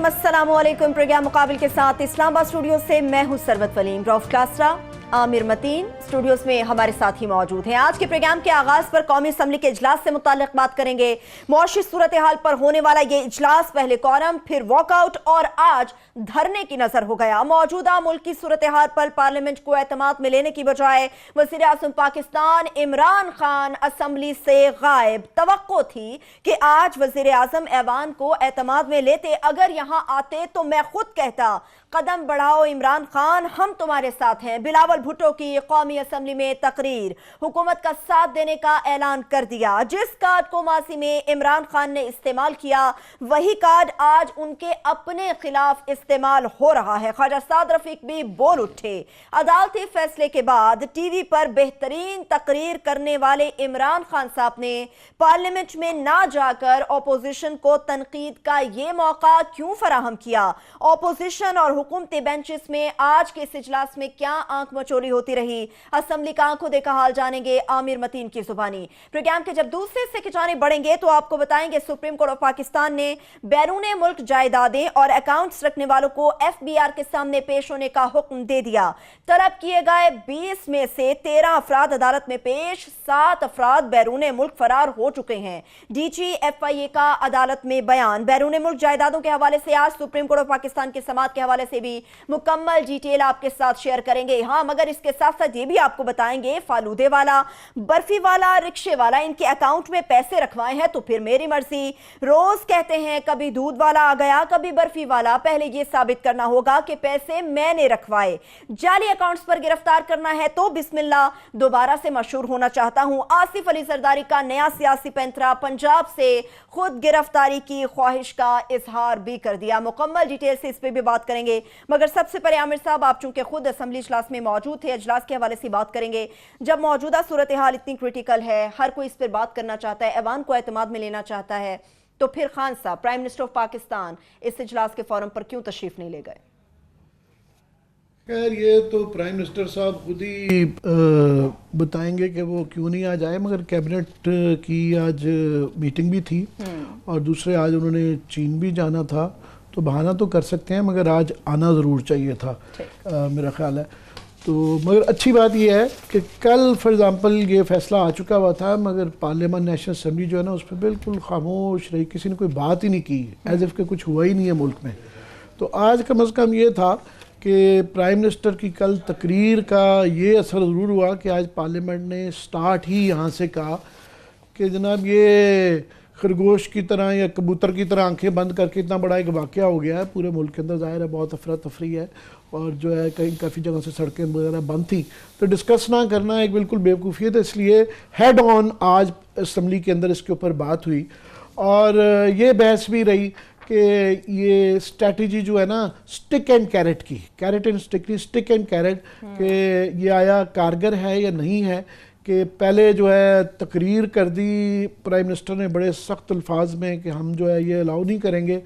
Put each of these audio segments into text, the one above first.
नाज़रीन अस्सलामुअलैकुम। प्रोग्राम मुकाबिल के साथ इस्लामाबाद स्टूडियो से मैं हूं सरवत वलीम। रऊफ क्लासरा, आमिर मतीन स्टूडियोज में हमारे साथ ही मौजूद हैं। आज के प्रोग्राम के आगाज पर कौमी असम्बली के इजलास से मुताल्लिक बात करेंगे। मुआशी सूरत हाल पर होने वाला ये इजलास पहले कौरम, फिर वॉकआउट और आज धरने की नजर हो गया। मौजूदा मुल्क की सूरत हाल पर पार्लियामेंट को एतमाद में लेने की बजाय वज़ीर आज़म पाकिस्तान इमरान खान असम्बली से गायब। तवक्को थी कि आज वज़ीर आज़म ऐवान को एतमाद में लेते, अगर यहां आते तो मैं खुद कहता कदम बढ़ाओ इमरान खान, हम तुम्हारे साथ हैं। बिलावल भुट्टो की कौमी असम्बली में तकरीर, हुकूमत का साथ देने का ऐलान कर दिया। जिस कार्ड को माजी में इमरान खान ने इस्तेमाल किया वही कार्ड आज उनके अपने खिलाफ इस्तेमाल हो रहा है। ख्वाजा साद रफीक भी बोल उठे। अदालती फैसले के बाद टीवी पर बेहतरीन तकरीर करने वाले इमरान खान साहब ने पार्लियामेंट में ना जाकर अपोजिशन को तनकीद का ये मौका क्यों फराहम किया? अपोजिशन और हुकूमती बेंचेस में आज के इस इजलास में क्या आंख मचोली होती रही? असम्बली का आंखों देखा हाल जानेंगे आमिर मतीन की जुबानी। प्रोग्राम के जब दूसरे हिस्से की जानिब बढ़ेंगे तो आपको बताएंगे सुप्रीम कोर्ट ऑफ पाकिस्तान ने बैरून मुल्क जायदादें और अकाउंट्स रखने वालों को FBR के सामने पेश होने का हुक्म दे दिया। तलब किए गए 20 में से 13 अफराद अदालत में पेश, 7 अफराद बैरून मुल्क फरार हो चुके हैं। DG FIA का अदालत में बयान। बैरून मुल्क जायदादों के हवाले से आज सुप्रीम कोर्ट ऑफ पाकिस्तान की समाअत के हवाले से भी मुकम्मल डिटेल आपके साथ शेयर करेंगे। हाँ, मगर इसके साथ साथ ये भी आपको बताएंगे फालूदे वाला, बर्फी वाला, रिक्शे वाला, इनके अकाउंट में पैसे रखवाए हैं तो फिर मेरी मर्जी। रोज कहते हैं कभी दूध वाला आ गया, कभी बर्फी वाला, पहले ये साबित करना होगा कि पैसे मैंने रखवाए। जाली अकाउंट्स पर गिरफ्तार करना है तो बिस्मिल्लाह, दोबारा से मशहूर होना चाहता हूं। आसिफ अली जरदारी का नया सियासी पैंतरा, पंजाब से खुद गिरफ्तारी की ख्वाहिश का इजहार भी कर दिया। मुकम्मल डिटेल से इस पर भी बात करेंगे, मगर सबसे पहले आमिर साहब, आप चूंकि खुद असेंबली इजलास में मौजूद थे, इजलास के हवाले से बात करेंगे। जब मौजूदा सूरत हाल इतनी क्रिटिकल है, हर कोई इस पर बात करना चाहता है, ऐवान को एतमाद में लेना चाहता है, तो फिर खान साहब प्राइम मिनिस्टर ऑफ पाकिस्तान इस इजलास के फोरम पर क्यों तशरीफ नहीं ले गए? खैर, ये तो प्राइम मिनिस्टर साहब खुद ही बताएंगे कि वो क्यों नहीं आ जाए, मगर कैबिनेट की आज मीटिंग भी थी और दूसरे आज उन्होंने चीन भी जाना था, तो बहाना तो कर सकते हैं मगर आज आना ज़रूर चाहिए था मेरा ख्याल है। तो मगर अच्छी बात यह है कि कल फॉर एग्ज़ाम्पल ये फैसला आ चुका हुआ था, मगर पार्लियामेंट नेशनल असम्बली जो है ना, उस पर बिल्कुल खामोश रही, किसी ने कोई बात ही नहीं की, एज इफ़ के कुछ हुआ ही नहीं है मुल्क में। तो आज कम अज़ कम ये था कि प्राइम मिनिस्टर की कल तकरीर का ये असर ज़रूर हुआ कि आज पार्लियामेंट ने स्टार्ट ही यहाँ से कहा कि जनाब ये खरगोश की तरह या कबूतर की तरह आंखें बंद करके इतना बड़ा एक वाक़या हो गया है पूरे मुल्क के अंदर। ज़ाहिर है बहुत अफरा तफरी है और जो है कहीं काफ़ी जगह से सड़कें वगैरह बंद थी, तो डिस्कस ना करना एक बिल्कुल बेवकूफ़ियत है। इसलिए हेड ऑन आज असम्बली के अंदर इसके ऊपर बात हुई और ये बहस भी रही कि ये स्ट्रैटेजी जो है ना स्टिक एंड कैरेट की, carrot and stick, stick and carrot, कि ये आया कारगर है या नहीं है। कि पहले जो है तकरीर कर दी प्राइम मिनिस्टर ने बड़े सख्त अल्फाज में कि हम जो है ये अलाउ नहीं करेंगे,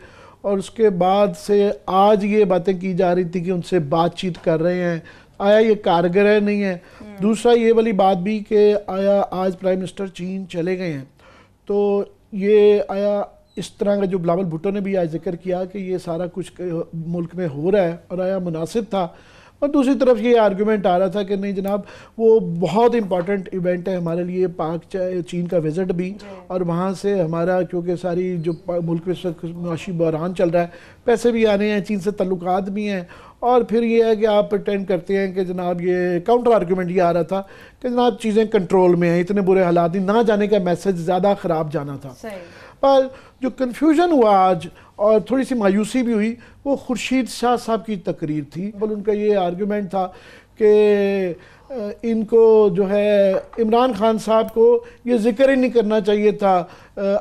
और उसके बाद से आज ये बातें की जा रही थी कि उनसे बातचीत कर रहे हैं, आया ये कारगर है नहीं है। दूसरा ये वाली बात भी कि आया आज प्राइम मिनिस्टर चीन चले गए हैं, तो ये आया इस तरह का जो बिलावल भुट्टो ने भी आज जिक्र किया कि ये सारा कुछ मुल्क में हो रहा है और आया मुनासिब था। और दूसरी तरफ ये आर्गूमेंट आ रहा था कि नहीं जनाब, वो बहुत इंपॉर्टेंट इवेंट है हमारे लिए, पाक चीन का विज़िट भी, और वहाँ से हमारा क्योंकि सारी जो मुल्क में मुआशी बहरान चल रहा है, पैसे भी आने हैं, चीन से तल्लुकात भी हैं, और फिर ये है कि आप प्रटेंड करते हैं कि जनाब ये काउंटर आर्गूमेंट ये आ रहा था कि जनाब चीज़ें कंट्रोल में हैं, इतने बुरे हालात नहीं, ना जाने का मैसेज ज़्यादा ख़राब जाना था। पर जो कन्फ्यूजन हुआ आज और थोड़ी सी मायूसी भी हुई, वो खुर्शीद शाह साहब की तकरीर थी। बल उनका ये आर्गूमेंट था कि इनको जो है इमरान खान साहब को ये जिक्र ही नहीं करना चाहिए था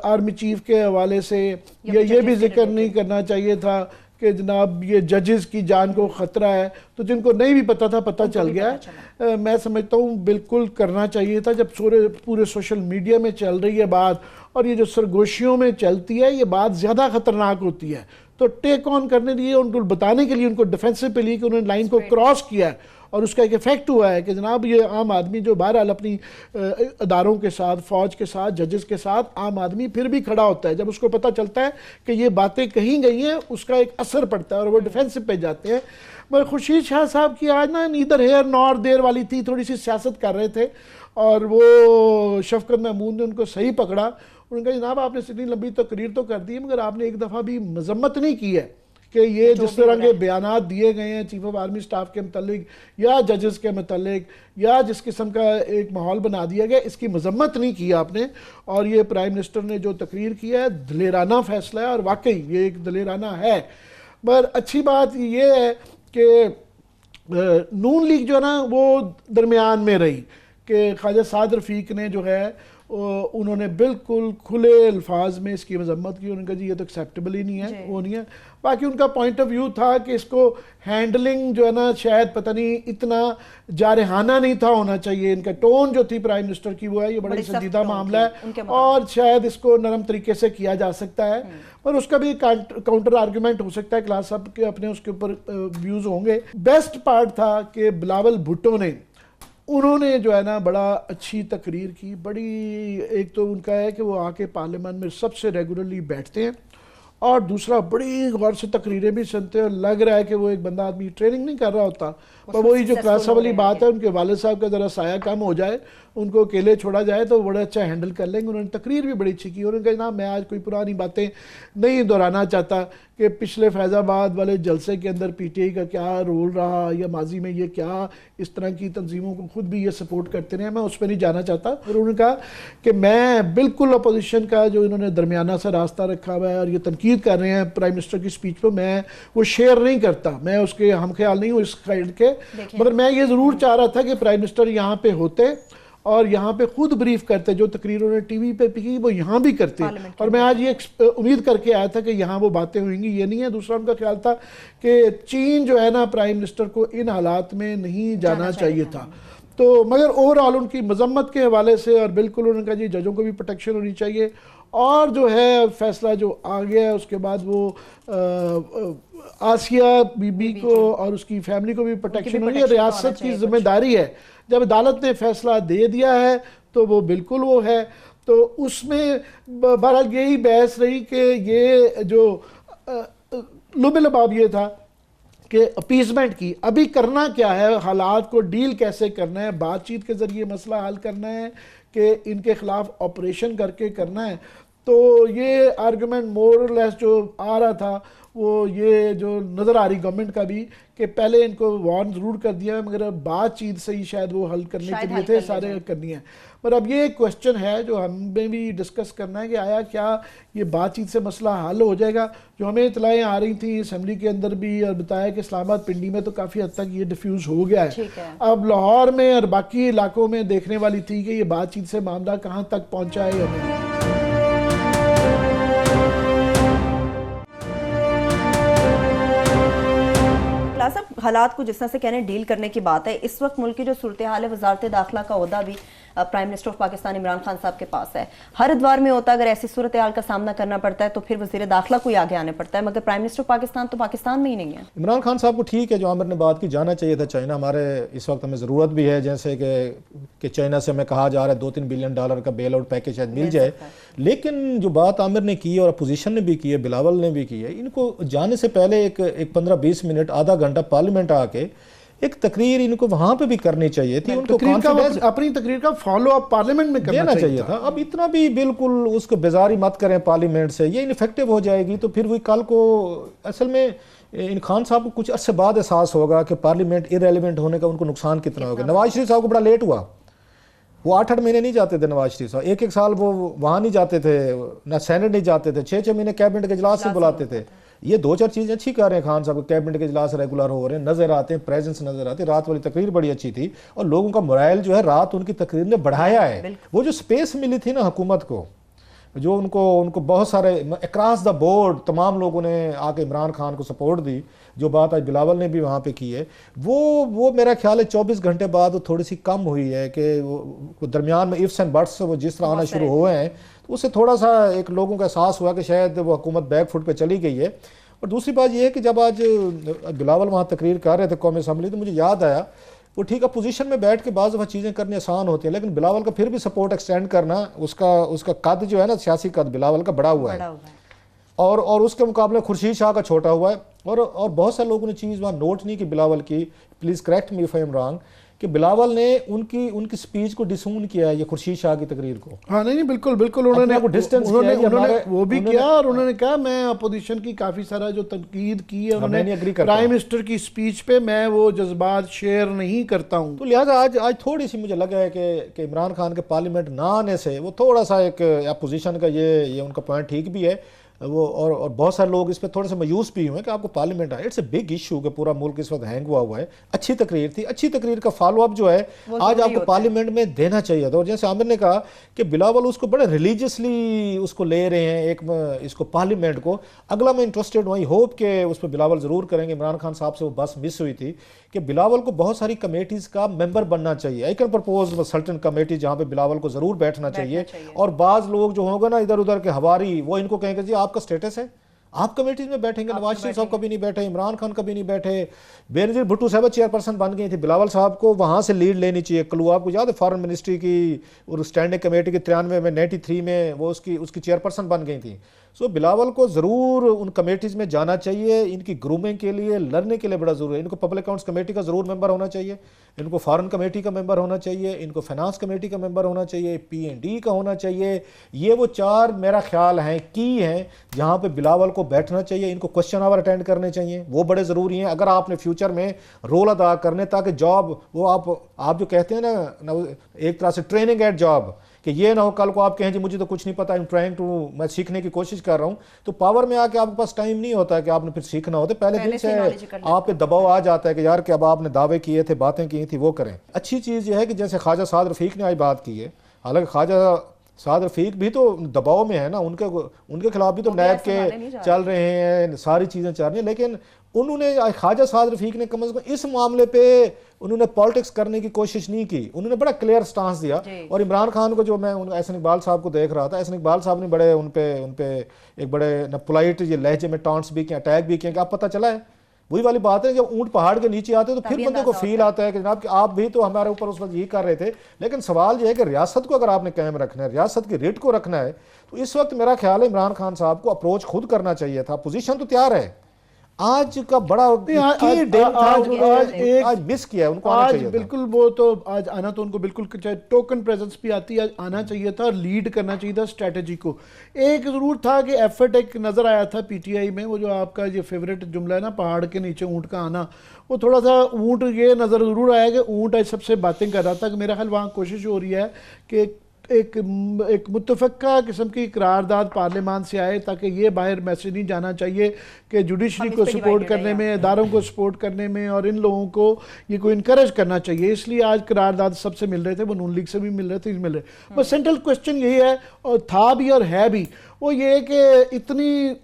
आर्मी चीफ के हवाले से, या ये भी जिक्र नहीं करना चाहिए था कि जनाब ये जजेस की जान को ख़तरा है। तो जिनको नहीं भी पता था पता चल गया। मैं समझता हूँ बिल्कुल करना चाहिए था। जब पूरे सोशल मीडिया में चल रही है बात और ये जो सरगोशियों में चलती है, ये बात ज़्यादा ख़तरनाक होती है। तो टेक ऑन करने लिए, उनको बताने के लिए, उनको डिफेंसिव पे लिए कि उन्होंने लाइन को क्रॉस किया है और उसका एक इफेक्ट हुआ है कि जनाब ये आम आदमी जो बहरहाल अपनी अदारों के साथ, फौज के साथ, जजेस के साथ, आम आदमी फिर भी खड़ा होता है। जब उसको पता चलता है कि ये बातें कही गई हैं, उसका एक असर पड़ता है और वो डिफेंसिव पे जाते हैं। मगर खुर्शीद शाह साहब की आज ना नीदर हेयर नॉर देयर वाली थी, थोड़ी सी सियासत कर रहे थे और वो शफकत महमूद ने उनको सही पकड़ा। उन्होंने कहा जनाब आपने इतनी लंबी तकरीर तो कर दी है, मगर आपने एक दफ़ा भी मजम्मत नहीं की है कि ये जिस तरह के बयानात दिए गए हैं चीफ ऑफ आर्मी स्टाफ के मतलब या जजेस के मतलब या जिस किस्म का एक माहौल बना दिया गया, इसकी मजम्मत नहीं की आपने। और ये प्राइम मिनिस्टर ने जो तकरीर किया है दलेराना फैसला है और वाकई ये एक दलेराना है। पर अच्छी बात ये है कि नून लीग जो है ना वो दरमियान में रही कि ख्वाजा साद रफ़ीक ने जो है उन्होंने बिल्कुल खुले अल्फाज में इसकी मजम्मत की। उन्होंने कहा जी ये तो एक्सेप्टेबल ही नहीं है, वो नहीं है। बाकी उनका पॉइंट ऑफ व्यू था कि इसको हैंडलिंग जो है ना शायद पता नहीं इतना जारहाना नहीं था होना चाहिए। इनका टोन जो थी प्राइम मिनिस्टर की वो है ये बड़ा संजीदा मामला है और शायद इसको नरम तरीके से किया जा सकता है। और उसका भी काउंटर आर्गूमेंट हो सकता है, क्लास साहब के अपने उसके ऊपर व्यूज़ होंगे। बेस्ट पार्ट था कि बिलावल भुट्टो ने उन्होंने जो है ना बड़ा अच्छी तकरीर की। बड़ी एक तो उनका है कि वो आके पार्लियामेंट में सबसे रेगुलरली बैठते हैं और दूसरा बड़ी गौर से तकरीरें भी सुनते हैं। लग रहा है कि वो एक बंदा आदमी ट्रेनिंग नहीं कर रहा होता, पर वही जो क्लास वाली बात है, उनके वालिद साहब का ज़रा साया कम हो जाए, उनको अकेले छोड़ा जाए तो बड़ा अच्छा हैंडल कर लेंगे। उन्होंने तकरीर भी बड़ी अच्छी की। उन्होंने कहा ना मैं आज कोई पुरानी बातें नहीं दोहराना चाहता कि पिछले फैज़ाबाद वाले जलसे के अंदर पीटीआई का क्या रोल रहा या माजी में ये क्या इस तरह की तंजीमों को खुद भी ये सपोर्ट करते रहे, मैं उस पर नहीं जाना चाहता। फिर उन्होंने कहा कि मैं बिल्कुल अपोजिशन का जो इन्होंने दरमियाना सा रास्ता रखा हुआ है और ये तनकीद कर रहे हैं प्राइम मिनिस्टर की स्पीच पर, मैं वो शेयर नहीं करता, मैं उसके हम ख्याल नहीं हूँ इस साइड के। मगर मैं ये ज़रूर चाह रहा था कि प्राइम मिनिस्टर यहाँ पे होते और यहाँ पे खुद ब्रीफ करते, जो तकरीर उन्होंने टीवी पे की वो यहाँ भी करते। और मैं आज ये उम्मीद करके आया था कि यहाँ वो बातें होंगी, ये नहीं है। दूसरा उनका ख्याल था कि चीन जो है ना प्राइम मिनिस्टर को इन हालात में नहीं जाना चाहिए था। तो मगर ओवरऑल उनकी मजम्मत के हवाले से और बिल्कुल उन्होंने कहा जी जजों को भी प्रोटेक्शन होनी चाहिए। और जो है फैसला जो आ गया है उसके बाद वो आसिया बीबी को और उसकी फैमिली को भी प्रोटेक्शन होनी है। रियासत की जिम्मेदारी है, जब अदालत ने फैसला दे दिया है तो वो बिल्कुल वो है। तो उसमें बहरहाल यही बहस रही कि ये जो लुबलबाब ये था कि अपीसमेंट की अभी करना क्या है, हालात को डील कैसे करना है, बातचीत के ज़रिए मसला हल करना है कि इनके ख़िलाफ़ ऑपरेशन करके करना है। तो ये आर्गूमेंट मोर और लेस जो आ रहा था वो ये जो नज़र आ रही गवर्नमेंट का भी कि पहले इनको वार्न ज़रूर कर दिया है मगर बातचीत से ही शायद वो हल करने के लिए थे, सारे करनी है। पर अब ये क्वेश्चन है जो हमें भी डिस्कस करना है कि आया क्या ये बातचीत से मसला हल हो जाएगा। जो हमें इतलाएँ आ रही थी असम्बली के अंदर भी और बताया कि इस्लामाबाद पिंडी में तो काफ़ी हद तक ये डिफ्यूज़ हो गया है। अब लाहौर में और बाकी इलाकों में देखने वाली थी कि ये बातचीत से मामला कहाँ तक पहुँचा है हमें। साहब हालात को जिस तरह से कहने डील करने की बात है, इस वक्त मुल्क की जो सूरत हाल है, वजारत दाखिला का ओहदा भी prime minister of Pakistan Imran Khan साहब के पास है। हरिद्वार में होता अगर ऐसी सूरत हाल का सामना करना पड़ता है तो फिर वजीर दाखिला को ही आगे आने पड़ता है, मगर प्राइम मिनिस्टर पाकिस्तान तो पाकिस्तान में ही नहीं है। इमरान खान साहब को ठीक है जो आमिर ने बात की, जाना चाहिए था चाइना। हमारे इस वक्त हमें ज़रूरत भी है जैसे कि चाइना से हमें कहा जा रहा है $2-3 बिलियन का बेल आउट पैकेज शायद मिल जाए। लेकिन जो बात आमिर ने की और अपोजिशन ने भी की है, बिलावल ने भी की है, इनको जाने से पहले एक 15-20 मिनट आधा घंटा पार्लियामेंट आके एक तकरीर इनको वहां पे भी करनी चाहिए थी। उनको अपनी तकरीर का फॉलो अप पार्लियामेंट में करना चाहिए था। अब इतना भी बिल्कुल उसको बेजारी मत करें पार्लियामेंट से, ये इनफेक्टिव हो जाएगी। तो फिर वही कल को असल में इन खान साहब को कुछ अरसे बाद एहसास होगा कि पार्लियामेंट इरेलीवेंट होने का उनको नुकसान कितना होगा। नवाज शरीफ साहब को बड़ा लेट हुआ, वो 8-8 महीने नहीं जाते थे नवाज शरीफ साहब, एक साल वो वहाँ नहीं जाते थे, ना सेनेट नहीं जाते थे, 6-6 महीने कैबिनेट के इजलास से बुलाते थे। ये 2-4 चीज़ें अच्छी कर रहे हैं खान साहब, कैबिनेट के इजलास रेगुलर हो रहे हैं, नजर आते हैं, प्रेजेंस नजर आती है। रात वाली तकरीर बड़ी अच्छी थी और लोगों का मोराइल जो है रात उनकी तकरीर ने बढ़ाया है। वो जो स्पेस मिली थी ना हुकूमत को, जो उनको बहुत सारे अक्रॉस द बोर्ड तमाम लोगों ने आके इमरान खान को सपोर्ट दी, जो बात आज बिलावल ने भी वहाँ पे की है, वो मेरा ख्याल है 24 घंटे बाद वो थोड़ी सी कम हुई है कि दरमियान में इफ्स एंड बट्स वो जिस तरह आना शुरू हुए हैं तो उससे थोड़ा सा एक लोगों का एहसास हुआ कि शायद वो हुकूमत बैक फुट पे चली गई है। और दूसरी बात यह है कि जब आज बिलावल वहाँ तकरीर कर रहे थे कौमी असम्बली, तो मुझे याद आया वो ठीक है, पोजीशन में बैठ के बाज़ दफ़ा चीज़ें करनी आसान होती हैं, लेकिन बिलावल का फिर भी सपोर्ट एक्सटेंड करना, उसका कद जो है ना, सियासी कद बिलावल का बड़ा हुआ है और उसके मुकाबले खुर्शीद शाह का छोटा हुआ है। और बहुत सारे लोगों ने चीज़ वहाँ नोट नहीं की बिलावल की, please correct me if I am wrong, कि बिलावल ने उनकी स्पीच को डिसून किया है, ये खुर्शीद शाह की तकरीर को। हाँ नहीं बिल्कुल बिल्कुल, उन्होंने वो भी किया और उन्होंने कहा मैं अपोजिशन की काफ़ी सारा जो तनकीद की है उन्होंने प्राइम मिनिस्टर की स्पीच पे, मैं वो जज्बात शेयर नहीं करता हूँ। तो लिहाजा आज थोड़ी सी मुझे लगा है कि इमरान खान के पार्लियामेंट ना आने से वो थोड़ा सा एक अपोजिशन का ये उनका पॉइंट ठीक भी है वो, और बहुत सारे लोग इस पर थोड़े से मायूस भी हुए कि आपको पार्लियामेंट आए। इट्स ए बिग इशू कि पूरा मुल्क इस वक्त हैंग हुआ है। अच्छी तकरीर थी, अच्छी तकरीर का फॉलो अप जो है आज आपको पार्लियामेंट में देना चाहिए था। और जैसे आमिर ने कहा कि बिलावल उसको बड़े रिलीजियसली उसको ले रहे हैं एक इसको पार्लियामेंट को। अगला मैं इंटरेस्टेड हूँ, आई होप कि उस पर बिलावल ज़रूर करेंगे। इमरान खान साहब से वो बस मिस हुई थी कि बिलावल को बहुत सारी कमेटीज़ का मेंबर बनना चाहिए। I can propose certain committee जहाँ पे बिलावल को ज़रूर बैठना चाहिए। और बाज़ लोग जो होंगे ना इधर उधर के हवारी, वो इनको कहेंगे जी आपका स्टेटस है, आप कमेटीज में बैठेंगे। नवाज शरीफ साहब कभी नहीं बैठे, इमरान खान कभी नहीं बैठे, बेनजीर भुट्टो साहब चेयरपर्सन बन गई थी। बिलावल साहब को वहाँ से लीड लेनी चाहिए। क्लू आपको याद है फॉरेन मिनिस्ट्री की और स्टैंडिंग कमेटी की 93 में 93 में वो उसकी चेयरपर्सन बन गई थी। सो बिलावल को ज़रूर उन कमेटीज़ में जाना चाहिए। इनकी ग्रूमिंग के लिए, लर्निंग के लिए बड़ा ज़रूरी है। इनको पब्लिक अकाउंट्स कमेटी का ज़रूर मेंबर होना चाहिए, इनको फॉरेन कमेटी का मेंबर होना चाहिए, इनको फाइनेंस कमेटी का मेंबर होना चाहिए, P&D का होना चाहिए। ये वो 4 मेरा ख्याल हैं की हैं जहाँ पे बिलावल को बैठना चाहिए। इनको क्वेश्चन आवर अटेंड करने चाहिए, वो बड़े ज़रूरी हैं अगर आपने फ्यूचर में रोल अदा करने, ताकि जॉब वो आप जो कहते हैं ना एक तरह से ट्रेनिंग एट जॉब, कि ये ना हो कल को आप कहें जी मुझे तो कुछ नहीं पता, मैं सीखने की कोशिश कर रहा हूँ। तो पावर में आके आपके पास टाइम नहीं होता है कि आपने फिर सीखना होता है, पहले दिन से आप पे दबाव आ जाता है कि यार कि अब आपने दावे किए थे, बातें की थी, वो करें। अच्छी चीज़ ये है कि जैसे ख्वाजा साद रफ़ीक ने आज बात की है, हालांकि ख्वाजा साद रफ़ीक भी तो दबाव में है ना, उनके खिलाफ भी तो नैब के चल रहे हैं, सारी चीज़ें चल रही हैं, लेकिन उन्होंने ख्वाजा साद रफ़ीक ने कम से कम इस मामले पे उन्होंने पॉलिटिक्स करने की कोशिश नहीं की। उन्होंने बड़ा क्लियर स्टांस दिया। और इमरान खान को जो मैं एहसन इकबाल साहब को देख रहा था, एहसन इकबाल साहब ने बड़े उन पे एक बड़े न पोलाइट ये लहजे में टॉन्ट्स भी किए, अटैक भी किए कि आप पता चला है वही वाली बात है, जब ऊंट पहाड़ के नीचे आते हैं तो फिर बंदे को फील आता है कि जनाब कि आप भी तो हमारे ऊपर उस वक्त यही कर रहे थे। लेकिन सवाल यह है कि रियासत को अगर आपने कायम रखना है, रियासत की रेट को रखना है, तो इस वक्त मेरा ख्याल है इमरान खान साहब को अप्रोच खुद करना चाहिए था। पोजीशन तो तैयार है, आज का बड़ा आज मिस किया उनको, आज बिल्कुल वो तो आज आना तो उनको बिल्कुल चाहे टोकन प्रेजेंस भी आती है, आना चाहिए था और लीड करना चाहिए था स्ट्रेटजी को। एक जरूर था कि एफर्ट एक नजर आया था पीटीआई में, वो जो आपका ये फेवरेट जुमला है ना पहाड़ के नीचे ऊंट का आना, वो थोड़ा सा ऊंट ये नजर जरूर आया कि ऊंट आज सबसे बातें कर रहा था। कि मेरा ख्याल वहाँ कोशिश हो रही है कि एक मुतफ़क्का किस्म की करारदाद पार्लियामान से आए, ताकि ये बाहर मैसेज नहीं जाना चाहिए कि जुडिशरी को सपोर्ट करने में, इदारों को सपोर्ट करने में और इन लोगों को ये को इनकरेज करना चाहिए। इसलिए आज करारदाद सबसे मिल रहे थे, वो नून लीग से भी मिल रहे थे, मिल रहे। बस सेंट्रल क्वेश्चन यही है, और था भी और है भी, वो ये कि इतनी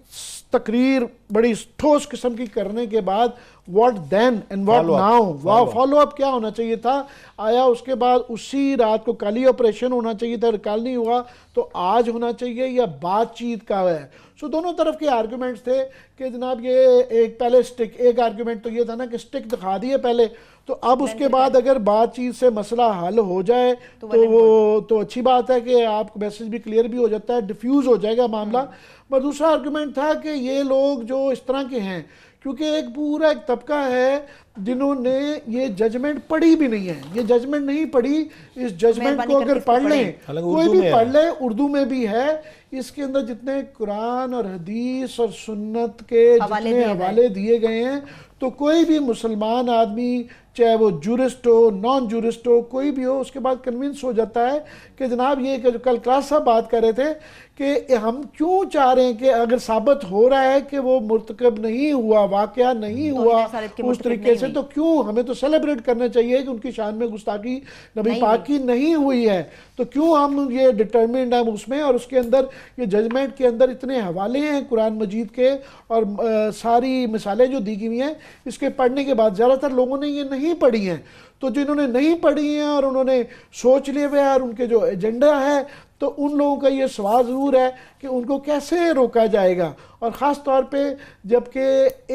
तकरीर बड़ी ठोस किस्म की करने के बाद what then and what now, follow up क्या होना चाहिए था। आया उसके बाद उसी रात को कल ही ऑपरेशन होना चाहिए था, कल नहीं हुआ तो आज होना चाहिए, या बातचीत का है। सो दोनों तरफ के आर्गूमेंट्स थे कि जनाब ये एक पहले स्टिक, एक आर्गूमेंट तो ये था ना कि स्टिक दिखा दिए पहले, तो अब उसके बाद अगर बातचीत से मसला हल हो जाए तो वो तो अच्छी बात है कि आपको मैसेज भी क्लियर भी हो जाता है, डिफ्यूज हो जाएगा मामला। पर दूसरा आर्गूमेंट था कि ये लोग जो इस तरह के हैं, क्योंकि एक पूरा एक तबका है जिन्होंने ये जजमेंट पढ़ी भी नहीं है, ये जजमेंट नहीं पढ़ी। इस जजमेंट को अगर पढ़ लें, कोई भी पढ़ ले, उर्दू में भी है, इसके अंदर जितने कुरान और हदीस और सुन्नत के जितने हवाले दिए गए हैं, तो कोई भी मुसलमान आदमी चाहे वो जूरिस्ट हो, नॉन जूरिस्ट हो, कोई भी हो, उसके बाद कन्विंस हो जाता है कि जनाब ये जो कल क्लास साहब बात कर रहे थे कि हम क्यों चाह रहे हैं कि अगर साबित हो रहा है कि वो मुर्तकब नहीं हुआ, वाकया नहीं हुआ उस तरीके से, तो क्यों हमें तो सेलिब्रेट करना चाहिए कि उनकी शान में गुस्ताखी नबी पाक की नहीं हुई है, तो क्यों हम ये डिटर्मिन्ड हैं उसमें। और उसके अंदर ये जजमेंट के अंदर इतने हवाले हैं कुरान मजीद के और सारी मिसालें जो दी गई हैं, इसके पढ़ने के बाद ज़्यादातर लोगों ने ये नहीं पढ़ी हैं। तो जिन्होंने नहीं पढ़ी हैं और उन्होंने सोच लिए हुए और उनके जो एजेंडा है तो उन लोगों का ये सवाल ज़रूर है कि उनको कैसे रोका जाएगा। और ख़ास तौर पे जबकि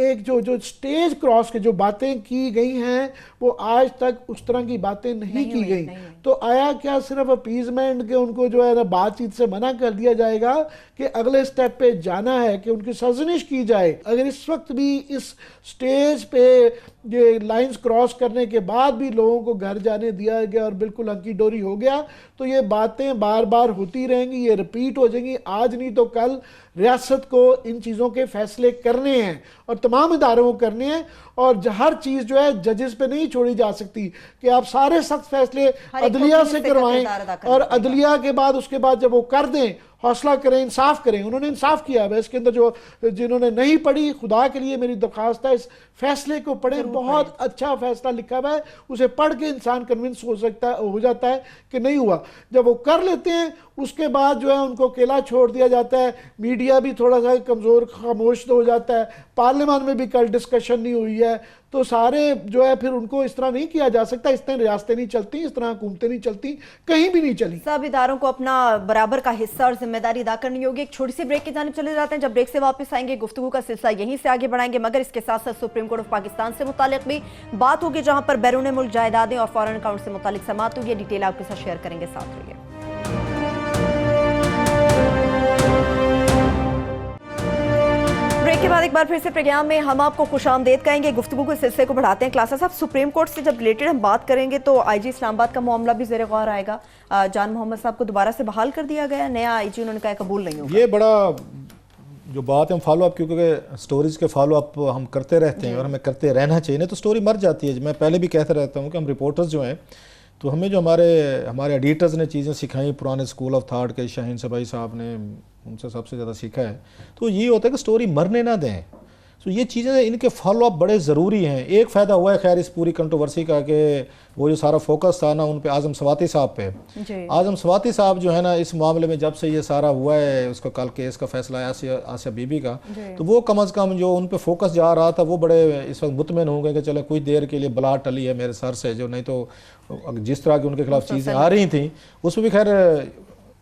एक जो स्टेज क्रॉस के जो बातें की गई हैं वो आज तक उस तरह की बातें नहीं की गई, तो आया क्या सिर्फ अपीजमेंट के उनको जो है ना बातचीत से मना कर दिया जाएगा कि अगले स्टेप पे जाना है कि उनकी सरजनिश की जाए। अगर इस वक्त भी इस स्टेज पे ये लाइंस क्रॉस करने के बाद भी लोगों को घर जाने दिया गया और बिल्कुल हंकी डोरी हो गया, तो ये बातें बार बार होती रहेंगी, ये रिपीट हो जाएंगी। आज नहीं तो कल रियासत को इन चीज़ों के फैसले करने हैं और तमाम इदारों को करने हैं, और हर चीज़ जो है जजेस पे नहीं छोड़ी जा सकती कि आप सारे सख्त फैसले अदलिया से करवाएं और अदलिया के बाद उसके बाद जब वो कर दें हौसला करें, इंसाफ करें। उन्होंने इंसाफ किया है इसके अंदर, जो जिन्होंने नहीं पढ़ी खुदा के लिए मेरी दरख्वास्त है इस फैसले को पढ़ें, बहुत अच्छा फैसला लिखा हुआ है, उसे पढ़ के इंसान कन्विंस हो जाता है कि नहीं हुआ। जब वो कर लेते हैं उसके बाद जो है उनको अकेला छोड़ दिया जाता है, मीडिया भी थोड़ा सा कमज़ोर खामोश हो जाता है, पार्लियामान में भी कल डिस्कशन नहीं हुई है, तो सारे जो है फिर उनको इस तरह नहीं किया जा सकता। इस तरह रियासतें नहीं चलती, इस तरह हुकूमतें नहीं चलती, कहीं भी नहीं चली। सब इदारों को अपना बराबर का हिस्सा और जिम्मेदारी अदा करनी होगी। एक छोटी सी ब्रेक की जानिब चले जाते हैं, जब ब्रेक से वापस आएंगे गुफ्तगू का सिलसिला यहीं से आगे बढ़ाएंगे, मगर इसके साथ साथ सुप्रीम कोर्ट ऑफ पाकिस्तान से मुतालिक भी बात होगी, जहां पर बैरून मुल्क जायदादें और फॉरेन अकाउंट से मुतालिक समाअत होगी। डिटेल आपके साथ शेयर करेंगे, साथ रहिए। ब्रेक के बाद एक बार फिर से प्रोग्राम में हम आपको खुशामदीद कहेंगे। गुफ्तगू के सिलसिले को बढ़ाते हैं। क्लासा साहब, सुप्रीम कोर्ट से जब रिलेटेड हम बात करेंगे तो आईजी इस्लामाबाद का मामला भी ज़ेर गौर आएगा। जान मोहम्मद साहब को दोबारा से बहाल कर दिया गया, नया आईजी उन्होंने कहा कबूल नहीं होगा। ये बड़ा जो बात है हम फॉलो अप, क्योंकि स्टोरीज के फॉलो अप हम करते रहते हैं और हमें करते रहना चाहिए, नहीं तो स्टोरी मर जाती है। मैं पहले भी कहता रहता हूँ कि हम रिपोर्टर्स जो हैं, तो हमें जो हमारे एडिटर्स ने चीज़ें सिखाई, पुराने स्कूल ऑफ थॉट के शाहीन सबाई साहब ने, उनसे सबसे ज़्यादा सीखा है, तो ये होता है कि स्टोरी मरने ना दें। तो ये चीज़ें इनके फॉलो अप बड़े ज़रूरी हैं। एक फ़ायदा हुआ है खैर इस पूरी कंट्रोवर्सी का कि वो जो सारा फोकस था ना उन पे आज़म स्वाति साहब पे, आज़म स्वाति साहब जो है ना इस मामले में जब से ये सारा हुआ है, उसका कल केस का फैसला है आसिया बीबी का, तो वो कम अज़ कम जो उन पे फोकस जा रहा था वो बड़े इस वक्त मुतमिन हो गए कि चले कुछ देर के लिए बला टली है मेरे सर से, जो नहीं तो जिस तरह की उनके खिलाफ चीज़ें आ रही थी उसमें भी खैर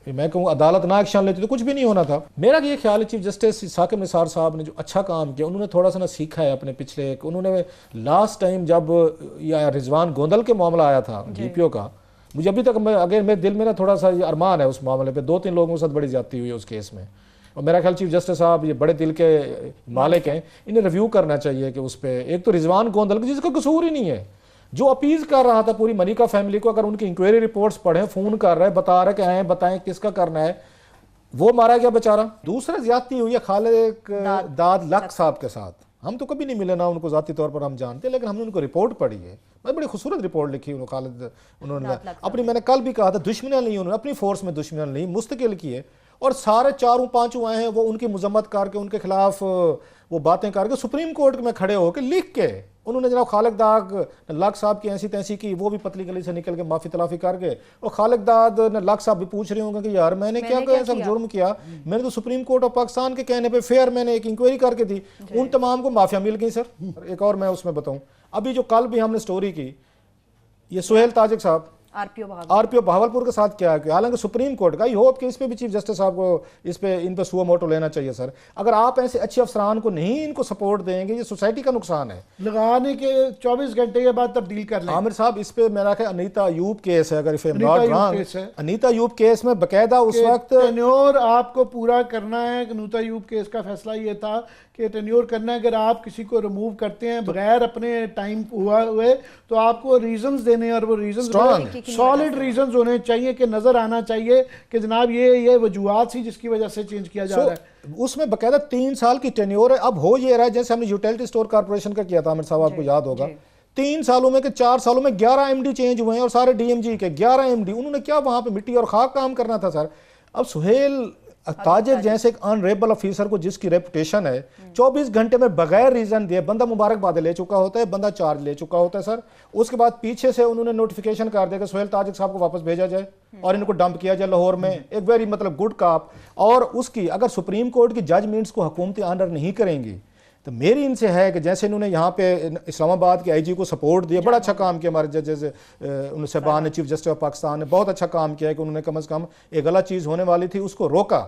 मैं कहूँ अदालत ना एक्शन लेती तो कुछ भी नहीं होना था। मेरा ये ख्याल है चीफ जस्टिस साकिब निसार साहब ने जो अच्छा काम किया, उन्होंने थोड़ा सा ना सीखा है अपने पिछले, उन्होंने लास्ट टाइम जब या रिजवान गोंदल के मामला आया था जीपीओ का, मुझे अभी तक मेरे दिल में ना थोड़ा सा ये अरमान है उस मामले पे, 2-3 लोगों के साथ बड़ी ज्यादती हुई है उस केस में, और मेरा ख्याल चीफ जस्टिस साहब ये बड़े दिल के मालिक हैं, इन्हें रिव्यू करना चाहिए कि उस पर एक तो रिजवान गोंदल जिसका कसूर ही नहीं है, जो अपील कर रहा था पूरी मलिका फैमिली को, अगर उनकी इंक्वायरी रिपोर्ट्स पढ़ें, फोन कर रहे हैं, बता रहे कि आए बताएं किसका करना है, वो मारा गया बेचारा। दूसरा ज्यादती हुई है खालिद दाद लक साहब के साथ, हम तो कभी नहीं मिले ना उनको जाती तौर पर हम जानते, लेकिन हमने उनको रिपोर्ट पढ़ी है, बड़ी खूबसूरत रिपोर्ट लिखी उन्होंने अपनी, मैंने कल भी कहा था दुश्मन नहीं, उन्होंने अपनी फोर्स में दुश्मन नहीं मुस्तकिल की है, और सारे 4-5 आए हैं वो उनकी मजम्मत करके उनके खिलाफ वो बातें करके सुप्रीम कोर्ट में खड़े होकर लिख के उन्होंने जनाब खालिद दाद लक साहब की ऐसी तैसी की, वो भी पतली गली से निकल के माफी तलाफी करके, और खालिद दाद लक साहब भी पूछ रहे होंगे कि यार मैंने क्या ऐसा जुर्म किया, मैंने तो सुप्रीम कोर्ट ऑफ पाकिस्तान के कहने पे फेयर मैंने एक इंक्वायरी करके दी, उन तमाम को माफिया मिल गई सर। एक और मैं उसमें बताऊं, अभी जो कल भी हमने स्टोरी की, ये सुहेल ताजिक साहब आरपीओ बहावलपुर के साथ क्या है, हालांकि सुप्रीम कोर्ट का, आई होप कि इस पे भी चीफ जस्टिस साहब को इन पे सुओ मोटो लेना चाहिए सर। अगर आप ऐसे अच्छे अफसरान को नहीं इनको सपोर्ट देंगे, ये सोसाइटी का नुकसान है। लगाने के 24 घंटे के बाद तब्दील कर लें। आमिर साहब इस पे मेरा ख्याल अनीता अयूब केस है, अगर इफ अनीता अयूब केस में बकायदा उस वक्त टेन्योर आपको पूरा करना है। अनीता अयूब केस का फैसला ये था कि टेन्योर करना है, अगर आप किसी को रिमूव करते हैं बगैर अपने टाइम हुए तो आपको रीजंस देने, और वो रीजंस सॉलिड रीजंस होने चाहिए कि नजर आना चाहिए कि जनाब ये वजूहात थी जिसकी वजह से चेंज किया जा रहा है। उसमें बकायदा 3 साल की टेन्योर है। अब हो ये रहा है जैसे हमने यूटिलिटी स्टोर कॉर्पोरेशन का किया था, आमिर साहब आपको याद होगा, 3 सालों में के 4 सालों में 11 एमडी चेंज हुए हैं, और सारे डीएमजी के 11 एमडी, उन्होंने क्या वहां पे मिट्टी और खाक काम करना था सर। अब सुहेल ताजिक जैसे एक अनरेबल ऑफिसर को जिसकी रेपुटेशन है, 24 घंटे में बगैर रीजन दिए बंदा मुबारकबाद ले चुका होता है, बंदा चार्ज ले चुका होता है सर, उसके बाद पीछे से उन्होंने नोटिफिकेशन कर दिया कि सुहेल ताजिक साहब को वापस भेजा जाए और इनको डंप किया जाए लाहौर में, एक वेरी मतलब गुड काप। और उसकी अगर सुप्रीम कोर्ट की जजमेंट्स को हुकूमती ऑनर नहीं करेंगी, तो मेरी इनसे है कि जैसे इन्होंने यहाँ पे इस्लामाबाद के आईजी को सपोर्ट दिया, बड़ा अच्छा काम किया हमारे जजेस उन साहबान ने, चीफ जस्टिस ऑफ पाकिस्तान ने बहुत अच्छा काम किया है कि उन्होंने कम से कम एक गलत चीज़ होने वाली थी उसको रोका।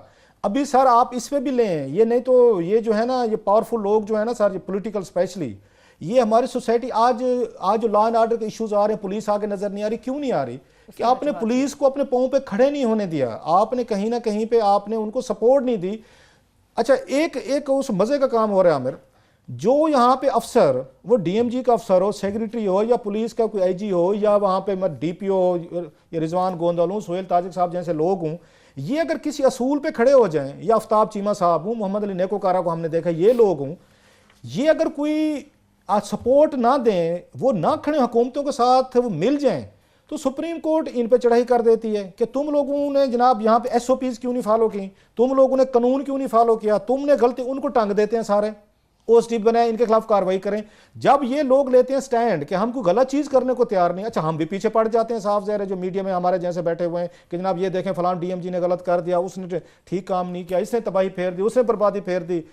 अभी सर आप इस पे भी लें, ये नहीं तो ये जो है ना, ये पावरफुल लोग जो है ना सर, ये पॉलिटिकल स्पेशली, ये हमारी सोसाइटी आज जो लॉ एंड ऑर्डर के इश्यूज आ रहे हैं, पुलिस आगे नजर नहीं आ रही, क्यों नहीं आ रही? कि आपने पुलिस को अपने पांव पे खड़े नहीं होने दिया, आपने कहीं ना कहीं पे आपने उनको सपोर्ट नहीं दी। अच्छा, एक उस मजे का काम हो रहा है आमिर, जो यहाँ पे अफसर, वो डीएमजी का अफसर हो, सेक्रेटरी हो, या पुलिस का कोई आईजी हो, या वहाँ पे मैं डीपीओ या रिजवान गोंदल हूँ, सोहेल ताजिक साहब जैसे लोग हूँ, ये अगर किसी असूल पे खड़े हो जाएं, या आफ्ताब चीमा साहब हूँ, मोहम्मद अली नेकोकारा को हमने देखा, ये लोग हूँ, ये अगर कोई आज सपोर्ट ना दें, वो ना खड़े हुकूमतों के साथ वो मिल जाएं, तो सुप्रीम कोर्ट इन पे चढ़ाई कर देती है कि तुम लोगों ने जनाब यहाँ पे एसओपीज क्यों नहीं फॉलो की, तुम लोगों ने कानून क्यों नहीं फॉलो किया, तुमने गलती, उनको टांग देते हैं सारे, ओएसडी बनाए, इनके खिलाफ कार्रवाई करें। जब ये लोग लेते हैं स्टैंड कि हम कोई गलत चीज करने को तैयार नहीं, अच्छा हम भी पीछे पड़ जाते हैं, साफ ज़ाहिर है, जो मीडिया में हमारे जैसे बैठे हुए हैं कि जनाब ये देखें फलां डीएमजी ने गलत कर दिया, उसने ठीक काम नहीं किया, इसने तबाही फेर दी, उसने बर्बादी फेर दी,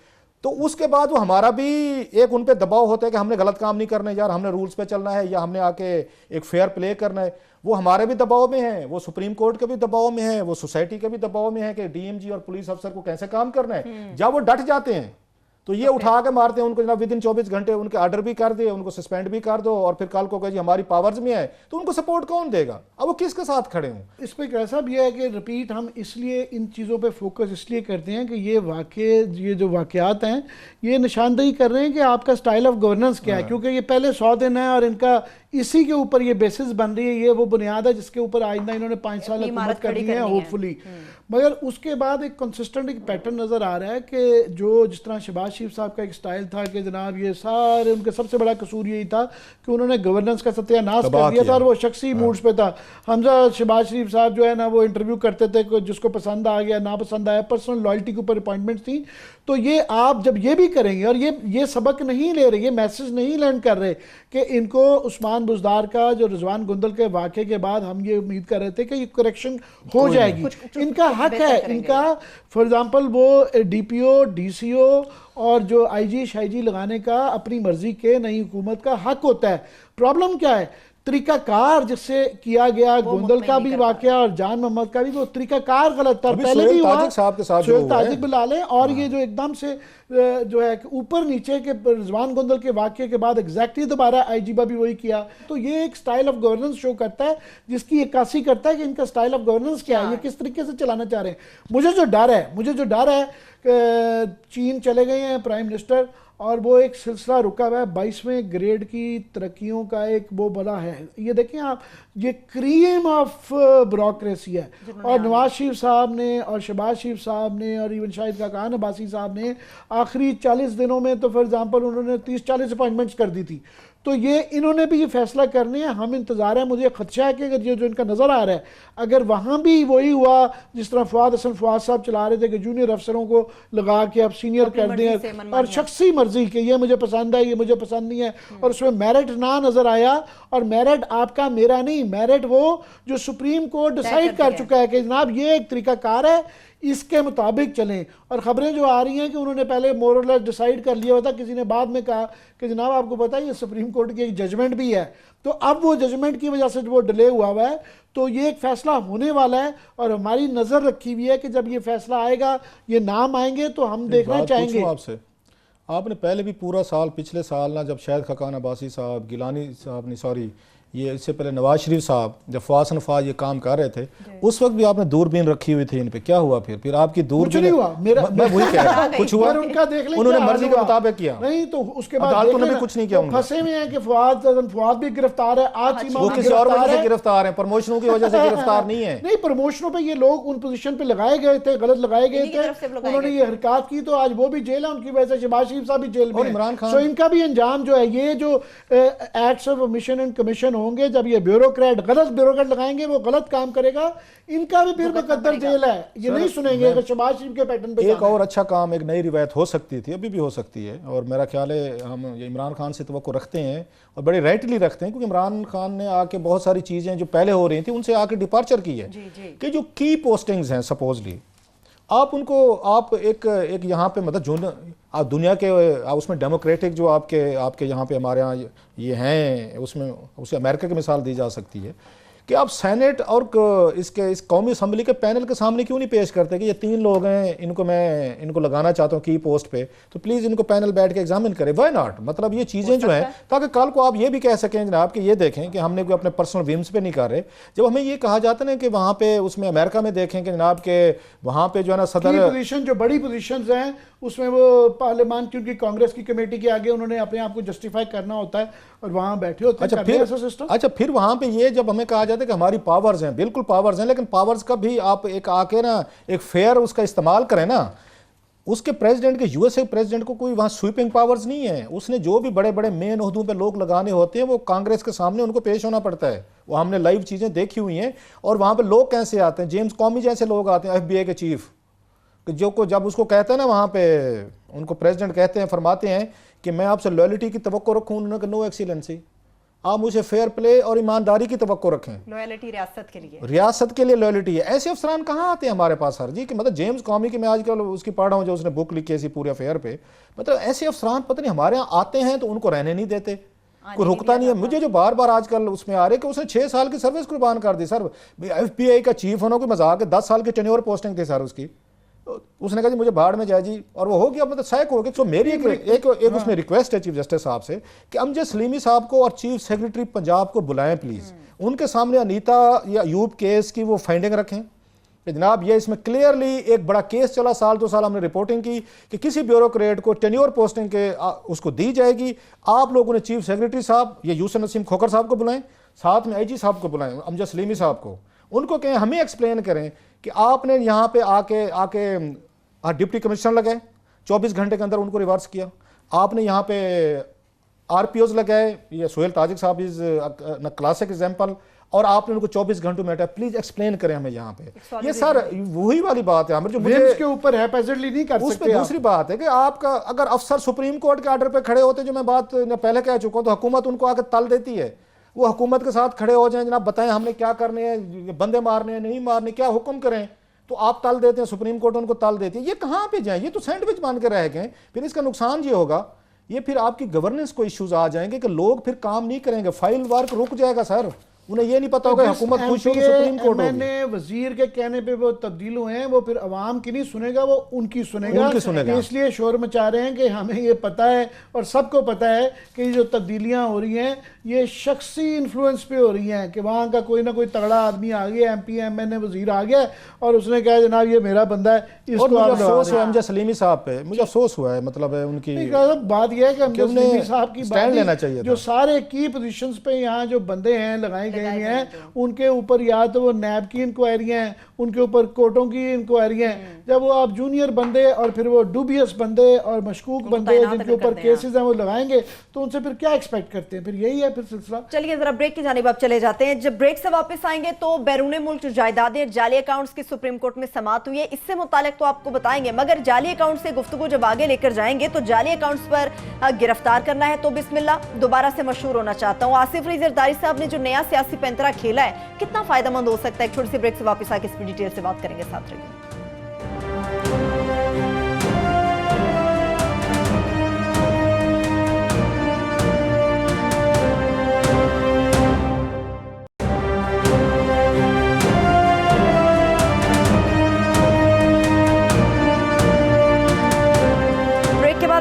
तो उसके बाद वो हमारा भी एक उन पे दबाव होता है कि हमने गलत काम नहीं करना यार, हमने रूल्स पे चलना है, या हमने आके एक फेयर प्ले करना है। वो हमारे भी दबाव में है, वो सुप्रीम कोर्ट के भी दबाव में है, वो सोसाइटी के भी दबाव में है कि डीएमजी और पुलिस अफसर को कैसे काम करना है। जब वो डट जाते हैं तो ये उठा के मारते हैं उनको, जनाब विद इन 24 घंटे उनके ऑर्डर भी कर दे, उनको सस्पेंड भी कर दो, और फिर कल को कहे हमारी पावर्स में है, तो उनको सपोर्ट कौन देगा? अब वो किसके साथ खड़े हों? इस पर एक ऐसा भी है कि रिपीट हम इसलिए इन चीज़ों पे फोकस इसलिए करते हैं कि ये जो वाकयात हैं ये निशानदेही कर रहे हैं कि आपका स्टाइल ऑफ गवर्नेंस क्या है, क्योंकि ये पहले 100 दिन है और इनका इसी के ऊपर ये बेसिस बन रही है, ये वो बुनियाद है जिसके ऊपर आइंदा इन्होंने 5 साल हुकूमत करनी है होपफुली। मगर उसके बाद एक कंसिस्टेंट एक पैटर्न नज़र आ रहा है कि जो जिस तरह शहबाज शरीफ साहब का एक स्टाइल था कि जनाब ये सारे उनके सबसे बड़ा कसूर यही था कि उन्होंने गवर्नेंस का सत्यानाश कर दिया था और वो शख्सी मूड्स पे था। हमजा शहबाज शरीफ साहब जो है ना वो इंटरव्यू करते थे, जिसको पसंद आ गया ना पसंद आया, पर्सनल लॉयल्टी के ऊपर अपॉइंटमेंट थी। तो ये आप जब ये भी करेंगे और ये सबक नहीं ले रहे, ये मैसेज नहीं लर्न कर रहे कि इनको उस्मान बुज़दार का जो रिजवान गुंदल के वाक़े के बाद हम ये उम्मीद कर रहे थे कि ये करेक्शन हो जाएगी, इनका हक है, इनका फॉर एग्जांपल वो डीपीओ डीसीओ और जो आईजी शाईजी लगाने का अपनी मर्जी के नई हुकूमत का हक होता है। प्रॉब्लम क्या है? तरीकाकार जिससे किया गया गुंदल का भी वाकया और जान मोहम्मद का भी, वो तरीकाकार गलत था। पहले भी हुआ साहब के साथ सोहेल ताजिक बुला लें, और ये जो एकदम से जो है ऊपर नीचे के रिजवान गुंदल के वाकये के बाद एग्जैक्टली दोबारा आईजीबा भी वही किया। तो ये एक स्टाइल ऑफ गवर्नेंस शो करता है जिसकी इक्कासी करता है कि इनका स्टाइल ऑफ गवर्नेंस क्या है, ये किस तरीके से चलाना चाह रहे हैं। मुझे जो डर है चीन चले गए हैं प्राइम मिनिस्टर, और वो एक सिलसिला रुका हुआ है 22वें ग्रेड की तरक्कियों का, एक वो बड़ा है। ये देखें आप, ये क्रीम ऑफ ब्यूरोक्रेसी है, और नवाज शरीफ साहब ने और शहबाज शरीफ साहब ने और इवन शाहिद खाकान अब्बासी साहब ने आखिरी 40 दिनों में तो फॉर एग्जांपल उन्होंने 30-40 अपॉइंटमेंट्स कर दी थी। तो ये इन्होंने भी ये फैसला करने हैं, हम इंतजार है। मुझे खदशा है कि अगर ये जो इनका नज़र आ रहा है, अगर वहाँ भी वही हुआ जिस तरह फवाद साहब चला रहे थे कि जूनियर अफसरों को लगा के आप सीनियर कर दें और शख्सी मर्जी के ये मुझे पसंद है ये मुझे पसंद नहीं है, और उसमें मेरिट ना नजर आया, और मेरिट आपका मेरा नहीं, मेरिट वो जो सुप्रीम कोर्ट डिसाइड कर चुका है कि जनाब ये एक तरीकाकार है, इसके मुताबिक चलें। और खबरें जो आ रही हैं कि उन्होंने पहले मोर और लेस डिसाइड कर लिया हुआ था, किसी ने बाद में कहा कि जनाब आपको पता है ये सुप्रीम कोर्ट की एक जजमेंट भी है, तो अब वो जजमेंट की वजह से वो डिले हुआ है। तो ये एक फैसला होने वाला है, और हमारी नज़र रखी हुई है कि जब ये फैसला आएगा, ये नाम आएंगे तो हम देखना चाहेंगे। आपसे आपने पहले भी पूरा साल, पिछले साल ना, जब शाहिद खाकान अब्बासी साहब, गिलानी साहब ने, सॉरी ये इससे पहले नवाज शरीफ साहब जब फवाद ये काम कर रहे थे, उस वक्त भी आपने दूरबीन रखी हुई थी इन पे, क्या हुआ फिर आपकी दूरबीन? मैं वही कह रहा हूं, कुछ हुआ? उनका देख लें, उन्होंने मर्जी के मुताबिक किया नहीं, तो उसके बाद अदालतों ने भी कुछ नहीं किया। फंसे में है कि फवाद भी गिरफ्तार है, आज वो किसी और वजह से गिरफ्तार है, प्रमोशनों की वजह से गिरफ्तार नहीं है। नहीं, प्रमोशनों पे ये लोग उन पोजीशन पे लगाए गए थे, गलत लगाए गए थे, उन्होंने ये हरकत की, तो आज वो भी जेल है, उनकी वजह से शहबाज शरीफ साहब भी जेल में, इमरान खान। तो इनका भी अंजाम जो है, ये जो acts of omission and commission होंगे, जब ये गलत ब्यूरोक्रेट लगाएंगे, वो गलत काम करेगा, इनका भी फिर मुकद्दर जेल है। ये नहीं सुनेंगे अगर शहबाज शरीफ के पैटर्न पे। एक और अच्छा काम, एक नई रिवायत हो सकती थी, अभी भी हो सकती है, और मेरा ख्याल है हम इमरान खान से तवक्को रखते हैं और बड़े राइटली रखते हैं, क्योंकि इमरान खान ने आके बहुत सारी चीज़ें जो पहले हो रही थी उनसे आके डिपार्चर की है कि जो की पोस्टिंग्स हैं सपोजली आप उनको आप एक यहाँ पे मतलब आप दुनिया के उसमें डेमोक्रेटिक जो आपके यहाँ पे हमारे यहाँ ये हैं, उसमें उसे अमेरिका की मिसाल दी जा सकती है कि आप सेनेट और इस कौमी असम्बली के पैनल के सामने क्यों नहीं पेश करते कि ये 3 लोग हैं, इनको लगाना चाहता हूँ की पोस्ट पे, तो प्लीज़ इनको पैनल बैठ के एग्जामिन करें। Why not? मतलब ये चीज़ें जो हैं ताकि कल को आप ये भी कह सकें जनाब कि ये देखें कि हमने कोई अपने पर्सनल विम्स पे नहीं कर रहे। जब हमें ये कहा जाता है ना कि वहाँ पे उसमें अमेरिका में देखें कि जनाब के वहाँ पे जो है ना सदर पोजीशन जो बड़ी पोजीशंस हैं उसमें वो पार्लियामान की उनकी कांग्रेस की कमेटी के आगे उन्होंने अपने आप को जस्टिफाई करना होता है और वहाँ बैठे होते हैं। अच्छा फिर वहाँ पे ये जब हमें कहा जाता है कि हमारी पावर्स हैं, बिल्कुल पावर्स हैं, लेकिन पावर्स का भी आप एक आके ना एक फेयर उसका इस्तेमाल करें ना। उसके प्रेसिडेंट के यूएसए प्रेसिडेंट को कोई वहाँ स्वीपिंग पावर्स नहीं है। उसने जो भी बड़े बड़े मेन ओहदों पे लोग लगाने होते हैं वो कांग्रेस के सामने उनको पेश होना पड़ता है। वो हमने लाइव चीज़ें देखी हुई हैं। और वहाँ पे लोग कैसे आते हैं, जेम्स कॉमी जैसे लोग आते हैं, FBI के चीफ, जब उसको कहते हैं ना वहाँ पे उनको प्रेसिडेंट कहते हैं, फरमाते हैं कि मैं आपसे लॉयल्टी की तवक्को रखूँ, उन्होंने नो एक्सीलेंसी, आप मुझे फेयर प्ले और ईमानदारी की तवक्को रखें। लॉयल्टी रियासत के लिए लॉयल्टी है। ऐसे अफसरान कहाँ आते हैं हमारे पास सर जी? कि मतलब जेम्स कॉमी की मैं आजकल उसकी पढ़ रहा हूँ जो उसने बुक लिखी है पूरे अफेयर पे, मतलब ऐसे अफसरान पता नहीं हमारे यहाँ आते हैं तो उनको रहने नहीं देते, कोई रुकता नहीं है। मुझे जो बार बार आजकल उसमें आ रहे कि उसने 6 साल की सर्विस कुर्बान कर दी सर। FBI का चीफ होना कोई मजाक है, 10 साल की टेन्योर पोस्टिंग थी सर उसकी। उसने कहा जी मुझे भाड़ में जाए जी, और वो हो गया, मतलब सैक हो गया। तो मेरी एक उसमें रिक्वेस्ट है चीफ जस्टिस साहब से कि अमजद सलीमी साहब को और चीफ सेक्रेटरी पंजाब को बुलाएं प्लीज। उनके सामने अनीता या अयूब केस की वो फाइंडिंग रखें कि जनाब ये इसमें क्लियरली एक बड़ा केस चला, साल 2 साल हमने रिपोर्टिंग की कि किसी ब्यूरोक्रेट को टेन्योर पोस्टिंग के उसको दी जाएगी। आप लोगों ने चीफ सेक्रेटरी साहब या यूसुफ नसीम खोखर साहब को बुलाएं, साथ में IG साहब को बुलाएं, अमजद सलीमी साहब को, उनको कहें हमें एक्सप्लेन करें कि आपने यहाँ पे आके डिप्टी कमिश्नर लगाए, 24 घंटे के अंदर उनको रिवर्स किया। आपने यहाँ पे RPOs लगाए, ये सोहेल ताजिक साहब इज क्लासिक एग्जाम्पल, और आपने उनको 24 घंटों में हटाया। प्लीज एक्सप्लेन करें हमें यहाँ पे। ये सर वही वाली बात है हमें जो मुझे के ऊपर हैपेजेंटली नहीं कर सकते। उसमें दूसरी बात है कि आपका अगर अफसर सुप्रीम कोर्ट के ऑर्डर पे खड़े होते, जो मैं बात पहले कह चुका हूँ, तो हुकूमत उनको आकर तल देती है। वो हुकूमत के साथ खड़े हो जाएं, जनाब बताएं हमने क्या करने हैं, बंदे मारने हैं नहीं मारने, क्या हुक्म करें, तो आप तल देते हैं, सुप्रीम कोर्ट उनको तल देती है। ये कहाँ पे जाए? ये तो सैंडविच बन के रह गए। फिर इसका नुकसान ये होगा, ये फिर आपकी गवर्नेंस को इश्यूज आ जाएंगे कि लोग फिर काम नहीं करेंगे, फाइल वर्क रुक जाएगा सर। उन्हें ये नहीं पता होगा हुकूमत खुश होगी, सुप्रीम कोर्ट होगी। मैंने वजीर के कहने पे वो तब्दील हुए हैं, वो फिर अवाम की नहीं सुनेगा, वो उनकी सुनेगा। इसलिए शोर मचा रहे हैं कि हमें ये पता है और सबको पता है कि जो तब्दीलियां हो रही हैं ये शख्सी इन्फ्लुएंस पे हो रही हैं कि वहाँ का कोई ना कोई तगड़ा आदमी आ गया, MP MNA वजीर आ गया और उसने कहा जनाब ये मेरा बंदा है, इसको अफसोस हुआ अमजद सलीमी साहब पे, मुझे अफसोस हुआ है। मतलब है उनकी बात यह है कि अमजद सलीमी साहब की स्टैंड लेना चाहिए। जो सारे की पोजीशंस पे यहाँ जो बंदे हैं लगाए गए हैं, उनके ऊपर या तो वो नैब की इंक्वायरियां हैं, उनके ऊपर कोर्टों की इंक्वायरियां हैं। जब वो आप जूनियर बंदे और फिर वो डूबियस बंदे और मशकूक बंदे जिनके ऊपर केसेस हैं वो लगाएंगे, तो उनसे फिर क्या एक्सपेक्ट करते हैं? फिर यही है फिर सिलसिला। चलिए जरा ब्रेक की जानिब आप चले जाते हैं। जब ब्रेक से वापस आएंगे तो बैरून मुल्क जायदादें, जाली अकाउंट्स की सुप्रीम कोर्ट में समाअत हुई है, इससे मुतालिक तो आपको बताएंगे, मगर जाली अकाउंट से गुफ्तगू जब आगे लेकर जाएंगे तो जाली अकाउंट्स पर गिरफ्तार करना है तो बिस्मिल्लाह। दोबारा से मशहूर होना चाहता हूँ, आसिफ अली जरदारी साहब ने जो नया सियासी पैंतरा खेला है कितना फायदेमंद हो सकता है? एक छोटी सी ब्रेक से वापस आके इसकी डिटेल से बात करेंगे, साथ रहिए।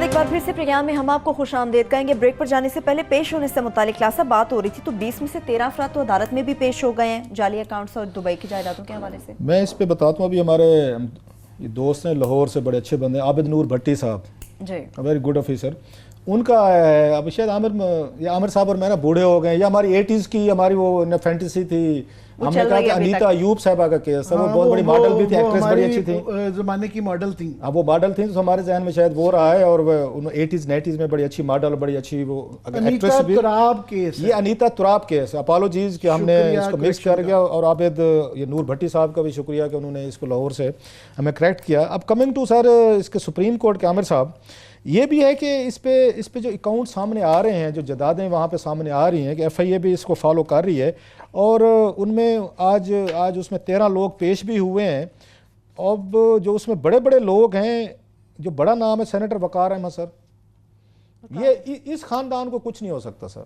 एक बार फिर से प्रोग्राम में हम आपको खुशामदीद कहेंगे। ब्रेक पर जाने से पहले पेश होने से मुतालिक क्लासा बात हो रही थी, तो 20 में से 13 अफराद तो अदालत में भी पेश हो गए हैं जाली अकाउंट्स और दुबई की जायदादों के हवाले से। मैं इस पे बताता हूँ, अभी हमारे दोस्त हैं लाहौर से, बड़े अच्छे बंदे, आबिद नूर भट्टी साहब जी, वेरी गुड ऑफिसर। उनका अब शायद आमिर साहब और मैं ना बूढ़े हो गए, या हमारी 80s की हमारी वो फैंटेसी थी, हमने कहा कि अनीता अयूब साहबा का केस है, वो बहुत बड़ी मॉडल भी थी, एक्ट्रेस बड़ी अच्छी थी, जमाने की मॉडल थी। हाँ वो मॉडल थी, तो हमारे जहन में शायद वो रहा है। और 80s 90s में बड़ी अच्छी मॉडल, बड़ी अच्छी वो एक्ट्रेस भी। ये अनीता तुराब केस, अपोलॉजीज कि हमने इसको मिक्स कर गया। और आबिद ये नूर भट्टी साहब का भी शुक्रिया कि उन्होंने इसको लाहौर से हमें करेक्ट किया। अब कमिंग टू सर इसके सुप्रीम कोर्ट के आमिर साहब, ये भी है कि इस पे जो अकाउंट सामने आ रहे हैं, जो जदादें वहाँ पे सामने आ रही हैं कि FIA भी इसको फॉलो कर रही है, और उनमें आज उसमें 13 लोग पेश भी हुए हैं। अब जो उसमें बड़े बड़े लोग हैं, जो बड़ा नाम है सेनेटर वकार अहमद सर, ये इस खानदान को कुछ नहीं हो सकता सर।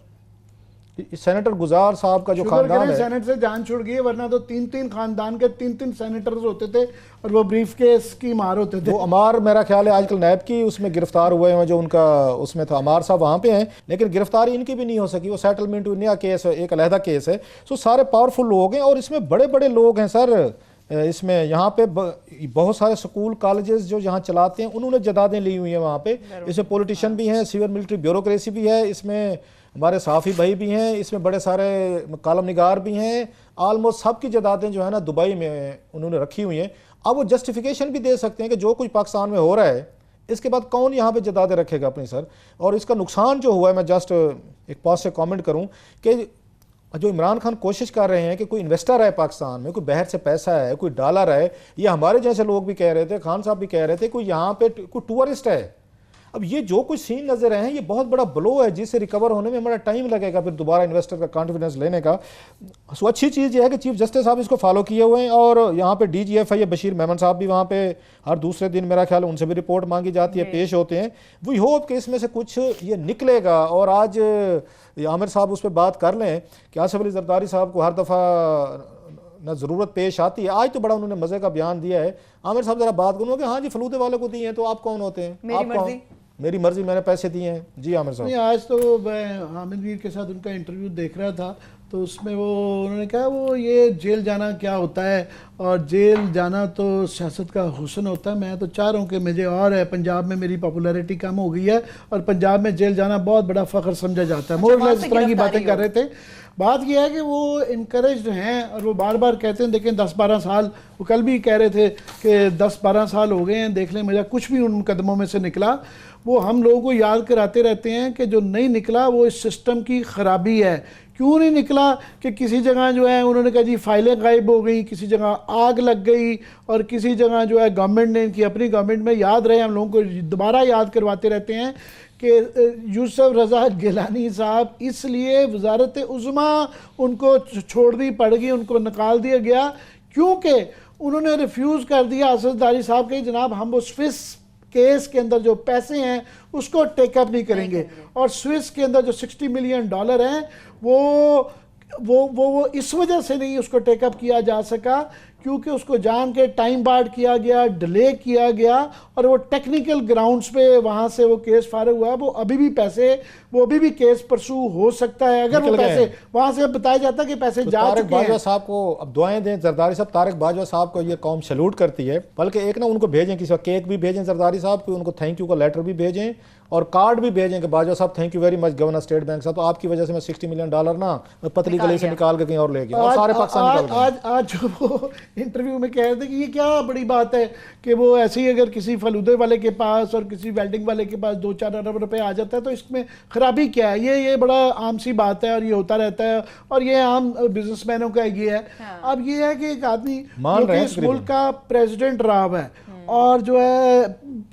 सेनेटर गुजार साहब का जो खानदान है, सेनेट से जान छुड़ गई, वरना तो 3-3 खानदान के 3-3 सेनेटर्स होते थे और वो ब्रीफ केस की मार होते थे। वो अमार मेरा ख्याल है आजकल नैब की उसमें गिरफ्तार हुए हैं, जो उनका उसमें था अमार साहब वहाँ पे हैं, लेकिन गिरफ्तारी इनकी भी नहीं हो सकी। वो सेटलमेंट नया केस है, एक अलहदा केस है। सो सारे पावरफुल लोग हैं और इसमें बड़े बड़े लोग हैं सर। इसमें यहाँ पे बहुत सारे स्कूल कॉलेजेस जो यहाँ चलाते हैं उन्होंने जदादें ली हुई हैं वहाँ पे। इसमें पॉलिटिशियन भी हैं, सिविल मिलिट्री ब्यूरोक्रेसी भी है, इसमें हमारे साफ़ी भाई भी हैं, इसमें बड़े सारे कालम निगार भी हैं। ऑलमोस्ट सबकी जदादें जो है ना दुबई में उन्होंने रखी हुई हैं। अब वो जस्टिफिकेशन भी दे सकते हैं कि जो कुछ पाकिस्तान में हो रहा है इसके बाद कौन यहाँ पे जदादें रखेगा अपनी सर। और इसका नुकसान जो हुआ है, मैं जस्ट एक पास से कमेंट करूँ कि जो इमरान खान कोशिश कर रहे हैं कि कोई इन्वेस्टर है पाकिस्तान में, कोई बाहर से पैसा है, कोई डॉलर है, ये हमारे जैसे लोग भी कह रहे थे, खान साहब भी कह रहे थे कोई यहाँ पे कोई टूरिस्ट है। अब ये जो कुछ सीन नजर आए हैं ये बहुत बड़ा ब्लो है जिससे रिकवर होने में हमारा टाइम लगेगा, फिर दोबारा इन्वेस्टर का कॉन्फिडेंस लेने का। सो अच्छी चीज़ ये है कि चीफ जस्टिस साहब इसको फॉलो किए हुए हैं और यहाँ पे DGF है बशीर मेमन साहब भी वहाँ पे हर दूसरे दिन मेरा ख्याल उनसे भी रिपोर्ट मांगी जाती है, पेश होते हैं। वी होप कि इसमें से कुछ ये निकलेगा। और आज आमिर साहब उस पर बात कर लें कि आसिफ अली जरदारी साहब को हर दफ़ा न ज़रूरत पेश आती है। आज तो बड़ा उन्होंने मज़े का बयान दिया है। आमिर साहब ज़रा बात करूँगा कि हाँ जी फलूदे वाले को दिए हैं तो आप कौन होते हैं? आप कौन? मेरी मर्जी, मैंने पैसे दिए हैं। जी आमिर साहब। नहीं, आज तो मैं हामिद मीर के साथ उनका इंटरव्यू देख रहा था तो उसमें वो उन्होंने कहा वो ये जेल जाना क्या होता है और जेल जाना तो सियासत का हुस्न होता है। मैं तो चाह रहा हूँ कि मुझे और है, पंजाब में मेरी पॉपुलैरिटी कम हो गई है और पंजाब में जेल जाना बहुत बड़ा फ़ख्र समझा जाता है। मोर इस तरह की बातें कर रहे थे। बात यह है कि वो इनकरेज्ड हैं और वो बार बार कहते हैं, देखें 10-12 साल, वो कल भी कह रहे थे कि 10-12 साल हो गए हैं, देख लें मेरा कुछ भी उन कदमों में से निकला। वो हम लोगों को याद कराते रहते हैं कि जो नहीं निकला वो इस सिस्टम की ख़राबी है। क्यों नहीं निकला कि किसी जगह जो है उन्होंने कहा जी फाइलें गायब हो गई, किसी जगह आग लग गई और किसी जगह जो है गवर्नमेंट ने इनकी अपनी गवर्नमेंट में, याद रहे हम लोगों को दोबारा याद करवाते रहते हैं कि यूसुफ रज़ा गिलानी साहब इसलिए वजारत उज़्मा उनको छोड़नी पड़ गई, उनको निकाल दिया गया क्योंकि उन्होंने रिफ्यूज़ कर दिया असददारी साहब के जनाब हम वो स्विस केस के अंदर जो पैसे हैं उसको टेकअप नहीं करेंगे। और स्विस के अंदर जो $60 मिलियन हैं वो इस वजह से नहीं उसको टेकअप किया जा सका क्योंकि उसको जान के टाइम बार्ड किया गया, डिले किया गया और वो टेक्निकल ग्राउंड्स पे वहाँ से वो केस फारिग हुआ। वो अभी भी पैसे, वो अभी भी केस परसू हो सकता है अगर वो पैसे वहाँ से बताया जाता कि पैसे तो जा तारिक चुके हैं। बाजवा साहब को अब दुआएं दें जरदारी साहब। तारिक बाजवा साहब को ये कौम सैल्यूट करती है, बल्कि एक ना उनको भेजें, किसी केक भी भेजें जरदारी साहब को, उनको थैंक यू का लेटर भी भेजें और कार्ड भी भेजें कि बाजवा साहब thank you very much governor state bank साहब, तो आपकी वजह से मैं $60 मिलियन ना मैं पतली गली से निकाल के कहीं और ले गया और सारे पाकिस्तान निकाल गए। आज जो वो इंटरव्यू में कह रहे थे कि ये क्या बड़ी बात है कि वो ऐसे ही अगर किसी फलूदे वाले के पास और किसी वेल्डिंग वाले के पास 2-4 अरब रुपए आ जाता है तो इसमें खराबी क्या है? ये बड़ा आम सी बात है और ये होता रहता है और ये आम बिजनेसमैनों का ये है। अब ये है कि एक आदमी जो कि इस मुल्क का प्रेसिडेंट रहा हुआ है और जो है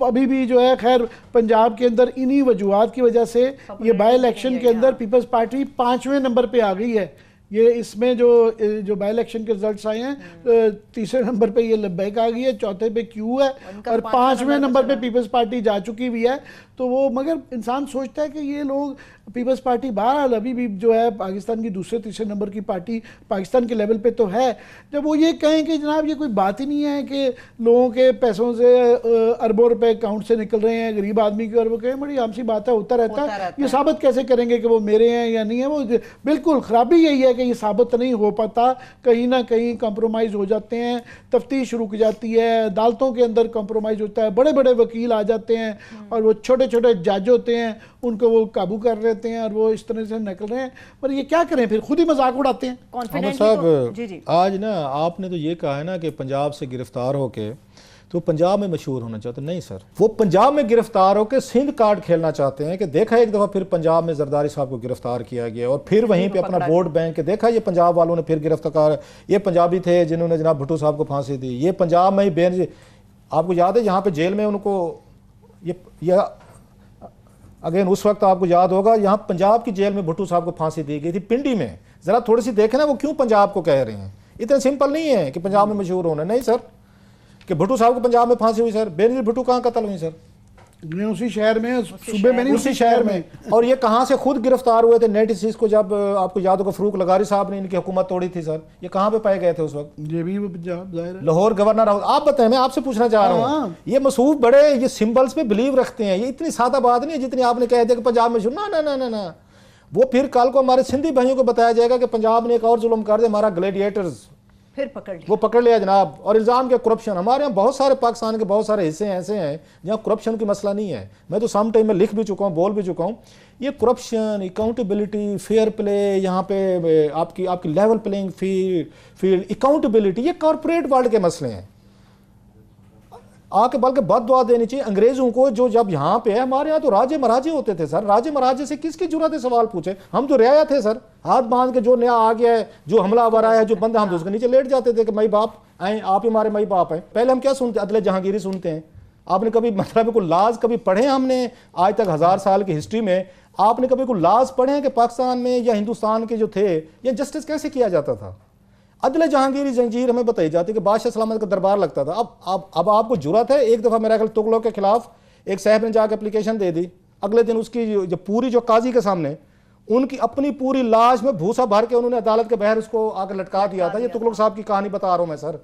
अभी भी जो है खैर पंजाब के अंदर इन्हीं वजूहात की वजह से ये बाई इलेक्शन के अंदर पीपल्स पार्टी 5वें नंबर पे आ गई है। ये इसमें जो बाई इलेक्शन के रिजल्ट्स आए हैं तीसरे नंबर पे ये लब्बैक आ गई है, चौथे पे क्यू है और 5वें नंबर पे पीपल्स पार्टी जा चुकी हुई है। तो वो मगर इंसान सोचता है कि ये लोग पीपल्स पार्टी बहरहाल अभी भी जो है पाकिस्तान की दूसरे तीसरे नंबर की पार्टी पाकिस्तान के लेवल पे तो है। जब वो ये कहें कि जनाब ये कोई बात ही नहीं है कि लोगों के पैसों से अरबों रुपए अकाउंट से निकल रहे हैं गरीब आदमी की, और वो कहें बड़ी आम सी बात है, होता रहता है, ये साबित कैसे करेंगे कि वो मेरे हैं या नहीं है? वो बिल्कुल खराबी यही है कि ये साबित नहीं हो पाता, कहीं ना कहीं कंप्रोमाइज़ हो जाते हैं, तफ्तीश रुक जाती है, अदालतों के अंदर कंप्रोमाइज़ होता है, बड़े बड़े वकील आ जाते हैं और वो छोटे छोटे जज होते हैं उनको वो काबू कर लेते हैं और वो इस तरह से निकल रहे हैं। पर ये क्या करें, फिर खुद ही मजाक उड़ाते हैं। अहमद साहब आज ना आपने तो ये कहा है ना कि पंजाब से गिरफ्तार होके तो पंजाब में मशहूर होना चाहते, नहीं सर, वो पंजाब में गिरफ्तार होकर सिंध कार्ड खेलना चाहते हैं कि देखा एक दफ़ा फिर पंजाब में जरदारी साहब को गिरफ्तार किया गया और फिर वहीं पे अपना वोट बैंक के देखा ये पंजाब वालों ने फिर गिरफ्तार, ये पंजाबी थे जिन्होंने जनाब भुट्टो साहब को फांसी दी, ये पंजाब में ही बेन, आपको याद है यहाँ पे जेल में उनको ये अगेन उस वक्त आपको याद होगा यहाँ पंजाब की जेल में भुट्टो साहब को फांसी दी गई थी पिंडी में। जरा थोड़ी सी देखें ना वो क्यों पंजाब को कह रहे हैं, इतना सिंपल नहीं है कि पंजाब में मशहूर होना, नहीं सर। कि भुट्टो साहब को पंजाब में फांसी हुई सर, बेनजीर भुट्टो कहाँ कत्ल हुई सर? उसी शहर में, सूबे में नहीं, उसी शहर में। और ये कहाँ से खुद गिरफ्तार हुए थे 96 को, जब आपको याद होगा फरूक लगारी साहब ने इनकी हुकूमत तोड़ी थी सर, ये कहाँ पे पाए गए थे उस वक्त? ये भी पंजाब जाहिर है। लाहौर गवर्नर। आप बताएं, मैं आपसे पूछना चाह रहा हूँ, ये मसूफ बड़े ये सिंबल्स पे बिलीव रखते हैं, ये इतनी सादा बात नहीं है जितनी आपने कह दिया कि पंजाब में ना ना ना ना ना। वो फिर कल को हमारे सिंधी भाइयों को बताया जाएगा कि पंजाब ने एक और जुल्म कर दिया, हमारा ग्लैडिएटर्स फिर पकड़ लिया, वो पकड़ लिया जनाब। और इल्ज़ाम के करप्शन, हमारे यहाँ बहुत सारे पाकिस्तान के बहुत सारे हिस्से ऐसे हैं जहाँ करप्शन की मसला नहीं है। मैं तो सम टाइम में लिख भी चुका हूँ, बोल भी चुका हूँ, ये करप्शन, अकाउंटेबिलिटी, फेयर प्ले, यहाँ पे आपकी लेवल प्लेइंग फील्ड, अकाउंटेबिलिटी, ये कॉर्पोरेट वर्ल्ड के मसले हैं। आके बल्कि बद दुआ देनी चाहिए अंग्रेजों को, जो जब यहाँ पे है, हमारे यहाँ तो राजे महाराजे होते थे सर, राजे महाराजे से किसकी जरूरत है सवाल पूछे? हम तो रियाया थे सर, हाथ बांध के जो नया आ गया है, जो हमलावर आया है, जो बंदा, हम तो उसके नीचे लेट जाते थे कि मई बाप आए, आप ही हमारे मई बाप हैं। पहले हम क्या सुनते, अदले जहांगीरी सुनते हैं। आपने कभी मतलब कोई लाज कभी पढ़े? हमने आज तक 1000 साल की हिस्ट्री में आपने कभी कोई लाज पढ़े हैं कि पाकिस्तान में या हिंदुस्तान के जो थे, या जस्टिस कैसे किया जाता था? अदले जहांगीरी जंजीर हमें बताई जाती कि बादशाह सलामत का दरबार लगता था। अब आपको जुर्रत है, एक दफ़ा मेरा ख्याल तुगलक के खिलाफ एक साहब ने जाकर एप्लीकेशन दे दी, अगले दिन उसकी जो पूरी जो काजी के सामने उनकी अपनी पूरी लाश में भूसा भर के उन्होंने अदालत के बाहर उसको आकर लटका दिया था। ये तुगलक साहब की कहानी बता रहा हूँ मैं सर।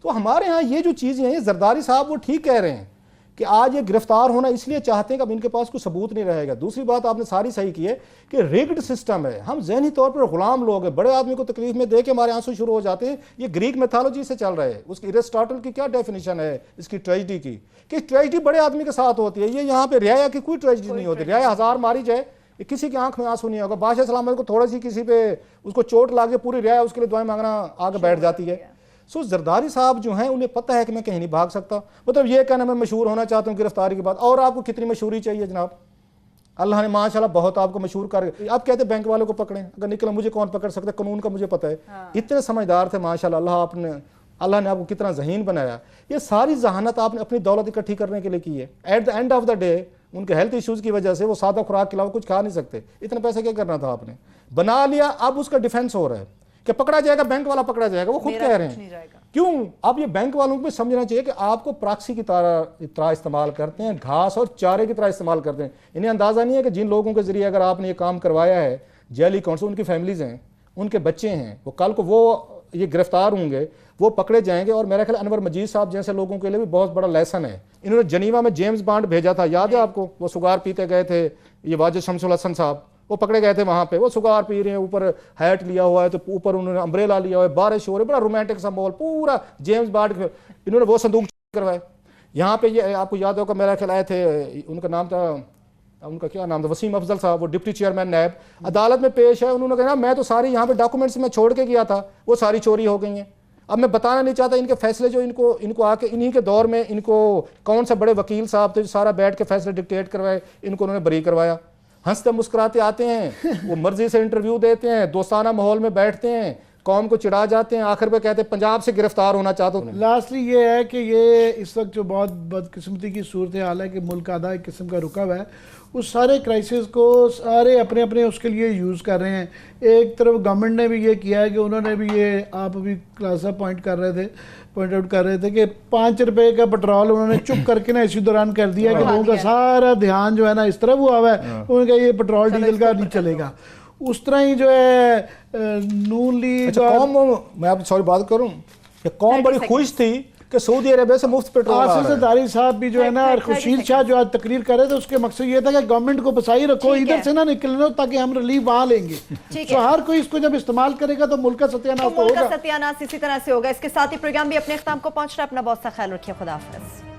तो हमारे यहाँ ये जो चीज़ें हैं, जरदारी साहब वो ठीक कह रहे हैं कि आज ये गिरफ्तार होना इसलिए चाहते हैं कि अब इनके पास कोई सबूत नहीं रहेगा। दूसरी बात आपने सारी सही की है कि रिग्ड सिस्टम है, हम जहनी तौर पर गुलाम लोग हैं, बड़े आदमी को तकलीफ में दे के हमारे आंसू शुरू हो जाते हैं। ये ग्रीक मैथोलॉजी से चल रहा है, उसकी एरिस्टोटल की क्या डेफिनेशन है इसकी ट्रेजिडी की, कि ट्रेजिडी बड़े आदमी के साथ होती है। ये यहाँ पे रियाया की कोई ट्रेजिडी नहीं होती, रियाया 1000 मारी जाए किसी की आंख में आंसू नहीं होगा। बादशाह सलामत को थोड़ा सी किसी पे उसको चोट लागे, पूरी रियाया उसके लिए दुआएं मांगना आगे बैठ जाती है। सो जरदारी साहब जो हैं उन्हें पता है कि मैं कहीं नहीं भाग सकता, मतलब ये कहना मैं मशहूर होना चाहता हूँ गिरफ्तारी के बाद। और आपको कितनी मशहूरी चाहिए जनाब? अल्लाह ने माशाल्लाह बहुत आपको मशहूर कर, आप कहते बैंक वालों को पकड़ें, अगर निकला मुझे कौन पकड़ सकता है, कानून का मुझे पता है। इतने समझदार थे माशाल्लाह, अल्लाह ने आपको कितना ज़हीन बनाया। ये सारी जहानत आपने अपनी दौलत इकट्ठी करने के लिए की है। At the end of the day उनके हेल्थ इश्यूज़ की वजह से वो सादा खुराक के अलावा कुछ खा नहीं सकते। इतने पैसे क्या करना था आपने? बना लिया, अब उसका डिफेंस हो रहा है कि पकड़ा जाएगा, बैंक वाला पकड़ा जाएगा। वो खुद कह रहे हैं क्यों? अब ये बैंक वालों को भी समझना चाहिए कि आपको प्रॉक्सी की तरह इस्तेमाल करते हैं, घास और चारे की तरह इस्तेमाल करते हैं। इन्हें अंदाजा नहीं है कि जिन लोगों के जरिए अगर आपने ये काम करवाया है, जेल अकाउंट से, उनकी फैमिलीज हैं, उनके बच्चे हैं, वो कल को वो ये गिरफ्तार होंगे, वो पकड़े जाएंगे। और मेरा ख्याल अनवर मजीद साहब जैसे लोगों के लिए भी बहुत बड़ा लेसन है। इन्होंने जनीवा में जेम्स बॉन्ड भेजा था, याद है आपको? वो सुगार पीते गए थे, ये वाजिद शमसुल हसन साहब, वो पकड़े गए थे वहां पे, वो सुगार पी रहे हैं, ऊपर हैट लिया हुआ है, तो ऊपर उन्होंने अम्ब्रेला लिया हुआ है, बारिश हो रही है, बड़ा रोमांटिक सा माहौल, पूरा जेम्स बॉन्ड। इन्होंने वो संदूक करवाए यहाँ पे। ये आपको याद होगा मेरा ख्याल आए थे, उनका नाम था, उनका क्या नाम था, वसीम अफजल साहब, वो डिप्टी चेयरमैन नैब, अदालत में पेश है। उन्होंने कहा मैं तो सारी यहाँ पे डॉक्यूमेंट्स में छोड़ के गया था, वो सारी चोरी हो गई हैं। अब मैं बताना नहीं चाहता इनके फैसले जो इनको आके इन्हीं के दौर में इनको कौन सा बड़े वकील साहब थे जो सारा बैठ के फैसले डिक्टेट करवाए, इनको उन्होंने बरी करवाया। हंसते मुस्कुराते आते हैं, वो मर्जी से इंटरव्यू देते हैं, दोस्ताना माहौल में बैठते हैं, कौम को चिढ़ा जाते हैं, आखिर में कहते हैं पंजाब से गिरफ्तार होना चाहते हो। लास्टली ये है कि ये इस वक्त जो बहुत बदकिस्मती की सूरत हाल है कि मुल्क आधा एक किस्म का रुका हुआ है, उस सारे क्राइसिस को सारे अपने अपने उसके लिए यूज़ कर रहे हैं। एक तरफ गवर्नमेंट ने भी ये किया है कि उन्होंने भी ये, आप अभी क्लासा पॉइंट आउट कर रहे थे कि 5 रुपए का पेट्रोल उन्होंने चुप करके ना इसी दौरान कर दिया कि लोगों का सारा ध्यान जो है ना इस तरफ हुआ है, उन्होंने कहा ये पेट्रोल डीजल का नहीं चलेगा। उस तरह ही जो है नून लीग, मैं आप सॉरी बात करूं, कौम बड़ी खुश थी कि सऊदी अरेबिया से मुफ्त पेट्रोल आ रहा है। दारी साहब भी जो है ना, खुशीर शाह जो आज तकरीर कर रहे थे, उसके मकसद ये था कि गवर्नमेंट को बसाई रखो, इधर से ना निकलने दो ताकि हम रिलीफ वहां लेंगे। तो हर कोई इसको जब इस्तेमाल करेगा तो मुल्क का सत्यानाश होगा। सत्यानाश इसी तरह से होगा। इसके साथ ही प्रोग्राम भी अपने इख्तिताम को पहुंच रहा है। अपना बहुत सा ख्याल रखिए। खुदा हाफिज़।